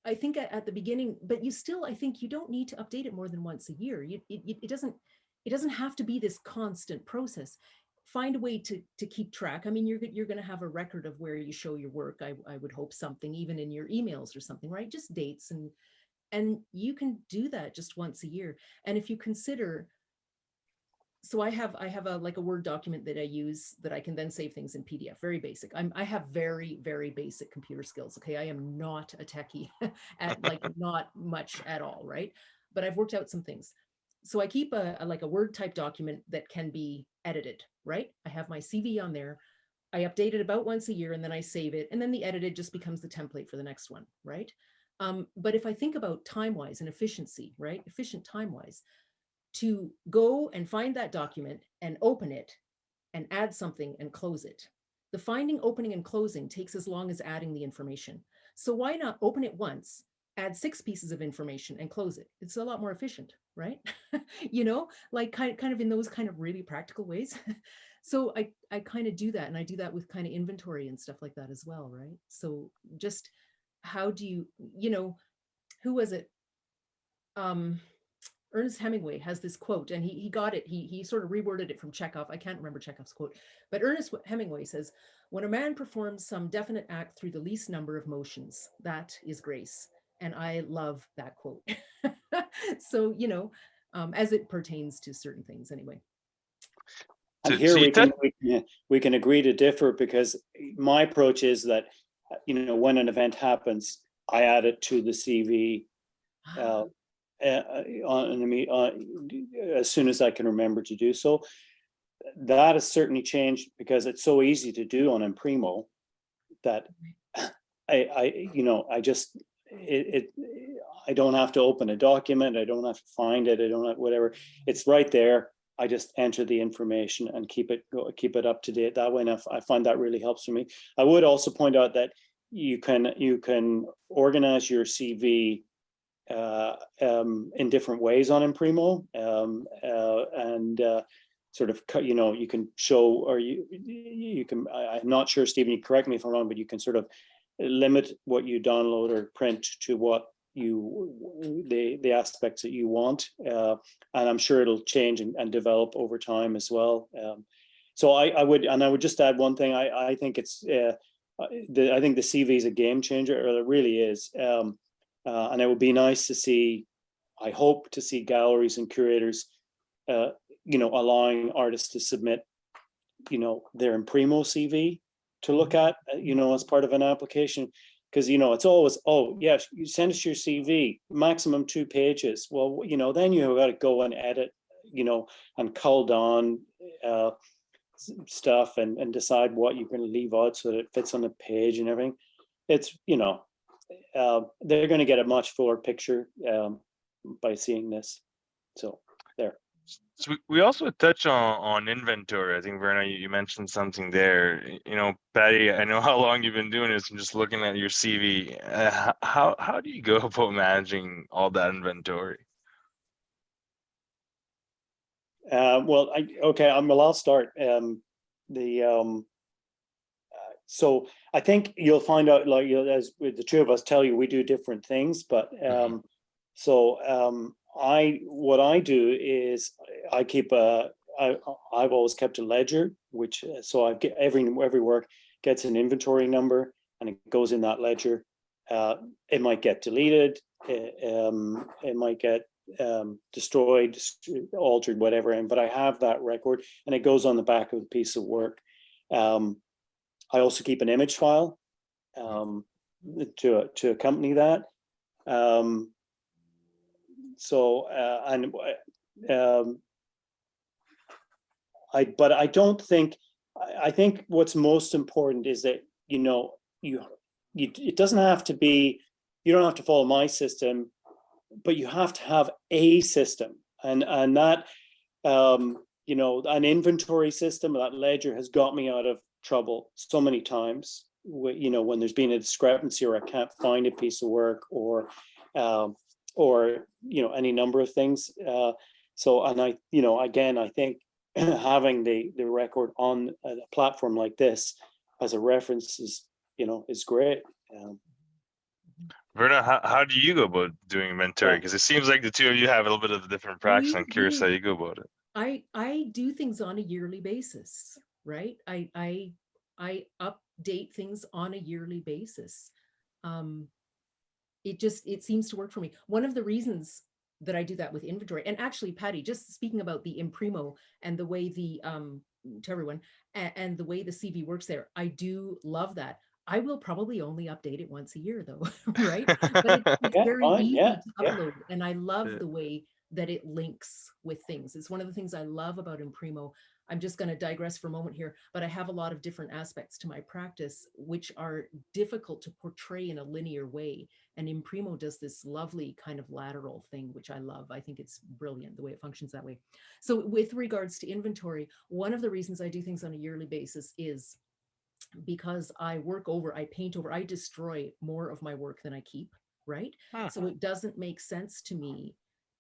I think at the beginning, but I think you don't need to update it more than once a year. It doesn't have to be this constant process. Find a way to keep track. I mean, you're going to have a record of where you show your work. I would hope something, even in your emails or something, right? Just dates, and you can do that just once a year. And if you consider, so I have a Word document that I use that I can then save things in PDF. Very basic. I have very, very basic computer skills. Okay, I am not a techie, not much at all, right? But I've worked out some things. So I keep a Word type document that can be edited, right? I have my CV on there. I update it about once a year and then I save it. And then the edited just becomes the template for the next one, right? But if I think about time-wise and efficiency, right? Efficient time-wise, to go and find that document and open it and add something and close it. The finding, opening, and closing takes as long as adding the information. So why not open it once, add 6 pieces of information and close it? It's a lot more efficient, right? Like kind of in those kind of really practical ways. So I kind of do that, and I do that with kind of inventory and stuff like that as well, right? So just how do you, who was it? Ernest Hemingway has this quote, and he got it. He sort of reworded it from Chekhov. I can't remember Chekhov's quote, but Ernest Hemingway says, "When a man performs some definite act through the least number of motions, that is grace." And I love that quote. So, you know, as it pertains to certain things anyway.
And
So
here
you
we can agree to differ, because my approach is that, you know, when an event happens, I add it to the CV as soon as I can remember to do so. That has certainly changed, because it's so easy to do on Imprimo that I don't have to open a document. I don't have to find it. I don't have whatever. It's right there. I just enter the information and keep it up to date that way. And I find that really helps for me. I would also point out that you can organize your CV in different ways on Imprimo, and sort of, you know, you can show, or you can, I'm not sure, Stephen, you correct me if I'm wrong, but you can sort of limit what you download or print to what the aspects that you want, and I'm sure it'll change and develop over time as well. So I would just add one thing. I think it's I think the CV is a game changer, or it really is, and it would be nice to see. I hope to see galleries and curators, you know, allowing artists to submit, you know, their Imprimo CV to look at, you know, as part of an application. Because, you know, it's always, oh, yes, you send us your CV, maximum 2 pages. Well, you know, then you've got to go and edit, you know, and cull down stuff and decide what you're going to leave out so that it fits on the page and everything. It's, you know, they're going to get a much fuller picture by seeing this. So there.
So we also touch on inventory. I think, Verna, you mentioned something there. You know, Paddy, I know how long you've been doing this and just looking at your CV. How do you go about managing all that inventory?
Well, I'll start. So I think you'll find out, like, you know, as the two of us tell you, we do different things, but what I do is I keep I've always kept a ledger, which so I get every work gets an inventory number and it goes in that ledger. It might get deleted, it might get destroyed, altered, whatever, but I have that record and it goes on the back of the piece of work. I also keep an image file to accompany that. But I don't think, I think what's most important is that, you know, it doesn't have to be, you don't have to follow my system, but you have to have a system, and that, you know, an inventory system, that ledger has got me out of trouble so many times, you know, when there's been a discrepancy or I can't find a piece of work, or you know, any number of things. So, and I, you know, again, I think having the record on a platform like this as a reference is, you know, is great.
Verna, how do you go about doing inventory? Because it seems like the two of you have a little bit of a different practice. I'm curious how you go about it.
I do things on a yearly basis, right? I update things on a yearly basis. It seems to work for me. One of the reasons that I do that with inventory, and actually, Paddy, just speaking about the Imprimo and the way the to everyone and the way the CV works there, I do love that. I will probably only update it once a year, though, right? But it's very easy to upload, and I love the way that it links with things. It's one of the things I love about Imprimo. I'm just going to digress for a moment here, but I have a lot of different aspects to my practice, which are difficult to portray in a linear way. And Imprimo does this lovely kind of lateral thing, which I love. I think it's brilliant the way it functions that way. So with regards to inventory, one of the reasons I do things on a yearly basis is because I work over, I paint over, I destroy more of my work than I keep, right? So it doesn't make sense to me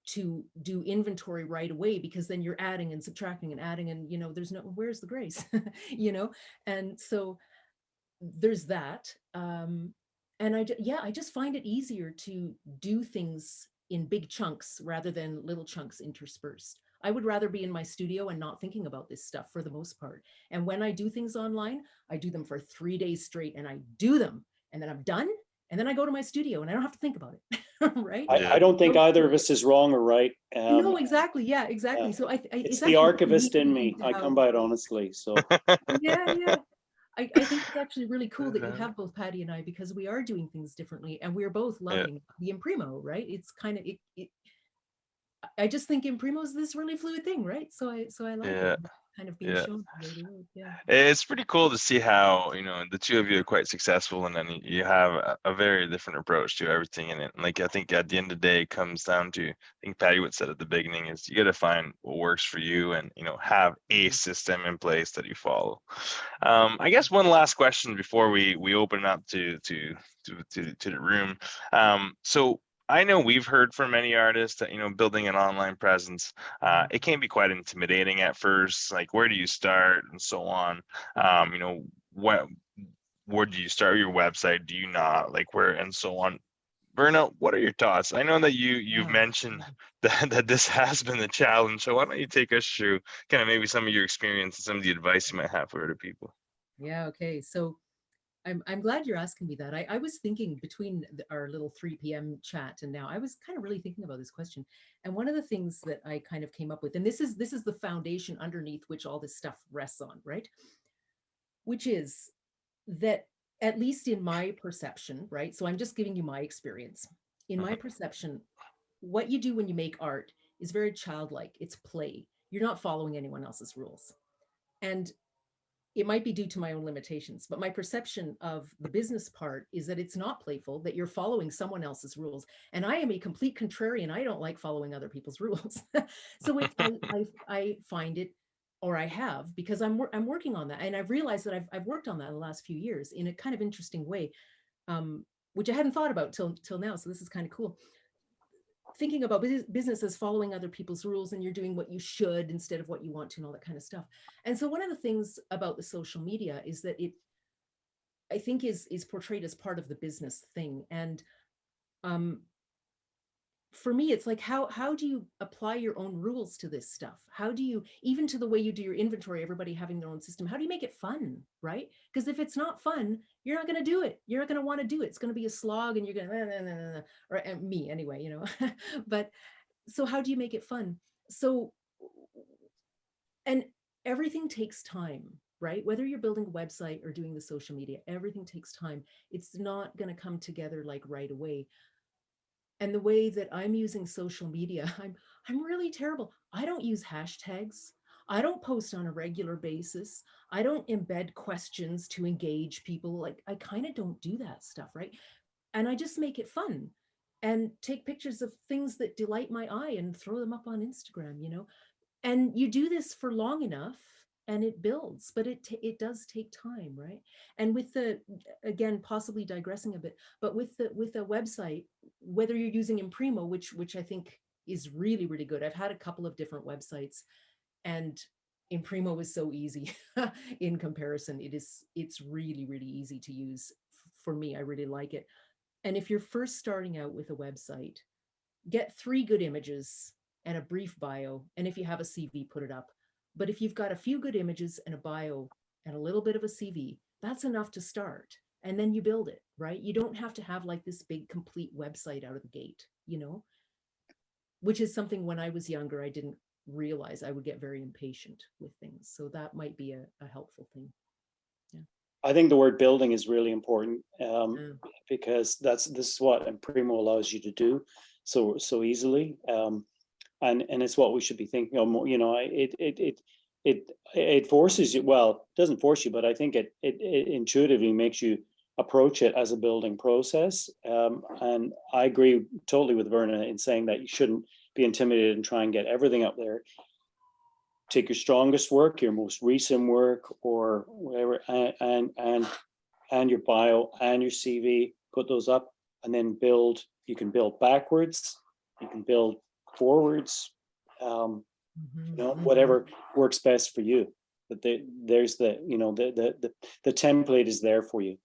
to do inventory right away, because then you're adding and subtracting and adding, and, you know, there's no, where's the grace, you know? And so there's that. And I just find it easier to do things in big chunks rather than little chunks interspersed. I would rather be in my studio and not thinking about this stuff for the most part. And when I do things online, I do them for 3 days straight, and I do them, and then I'm done. And then I go to my studio and I don't have to think about it. Right?
I don't think either of us is wrong or right.
No, exactly. Yeah, exactly. So
It's
it's
the
actually really
archivist in
cool
me.
to
I
have-
come by it honestly. So
Yeah, yeah. I think it's actually really cool that you have both Paddy and I, because we are doing things differently, and we're both loving the Imprimo, right? It's kind of I just think Imprimo is this really fluid thing, right? So I like it. Kind of being shown the way to work. Yeah.
It's pretty cool to see how, you know, the two of you are quite successful, and then you have a very different approach to everything in it. And like, I think at the end of the day, it comes down to, I think Paddy would said at the beginning, is you got to find what works for you, and, you know, have a system in place that you follow. I guess one last question before we open up to the room. So I know we've heard from many artists that, you know, building an online presence, it can be quite intimidating at first. Like, where do you start, and so on. You know, where do you start your website? Do you not, like, where, and so on. Verna, what are your thoughts? I know that you've mentioned that this has been a challenge. So why don't you take us through kind of maybe some of your experience and some of the advice you might have for other people?
Yeah. Okay. So I'm glad you're asking me that. I was thinking between our little 3 p.m. chat and now, I was kind of really thinking about this question. And one of the things that I kind of came up with, and this is the foundation underneath which all this stuff rests on, right? Which is that, at least in my perception, right? So I'm just giving you my experience. In my perception, what you do when you make art is very childlike. It's play. You're not following anyone else's rules. And it might be due to my own limitations, but my perception of the business part is that it's not playful, that you're following someone else's rules. And I am a complete contrarian. I don't like following other people's rules. So I find it, or I have, because I'm working on that. And I've realized that I've worked on that in the last few years in a kind of interesting way, which I hadn't thought about till now. So this is kind of cool. Thinking about business as following other people's rules, and you're doing what you should instead of what you want to, and all that kind of stuff. And so one of the things about the social media is that it, I think, is portrayed as part of the business thing. And for me, it's like, how do you apply your own rules to this stuff? How do you, even to the way you do your inventory, everybody having their own system, how do you make it fun, right? Because if it's not fun, you're not going to do it. You're not going to want to do it. It's going to be a slog, and you're going to, or me anyway, you know. But so how do you make it fun? So, and everything takes time, right? Whether you're building a website or doing the social media, everything takes time. It's not going to come together like right away. And the way that I'm using social media, I'm really terrible. I don't use hashtags. I don't post on a regular basis. I don't embed questions to engage people. Like, I kind of don't do that stuff, right? And I just make it fun and take pictures of things that delight my eye and throw them up on Instagram, you know? And you do this for long enough and it builds, but it does take time, right? And with the, again, possibly digressing a bit, but with a website, whether you're using Imprimo, which I think is really, really good. I've had a couple of different websites, and Imprimo is so easy in comparison. It's really, really easy to use for me. I really like it. And if you're first starting out with a website, get 3 good images and a brief bio. And if you have a CV, put it up. But if you've got a few good images and a bio and a little bit of a CV, that's enough to start. And then you build it, right? You don't have to have like this big complete website out of the gate, you know, which is something when I was younger, I didn't realize. I would get very impatient with things. So that might be a helpful thing. Yeah.
I think the word building is really important, because this is what Imprimo allows you to do so easily. And it's what we should be thinking of more. You know, it forces you, well, it doesn't force you, but I think it intuitively makes you approach it as a building process. And I agree totally with Verna in saying that you shouldn't be intimidated and try and get everything up there. Take your strongest work, your most recent work, or whatever, and your bio and your CV, put those up, and then build. You can build backwards, you can build forwards, you know, whatever works best for you. But there's the, you know, the template is there for you.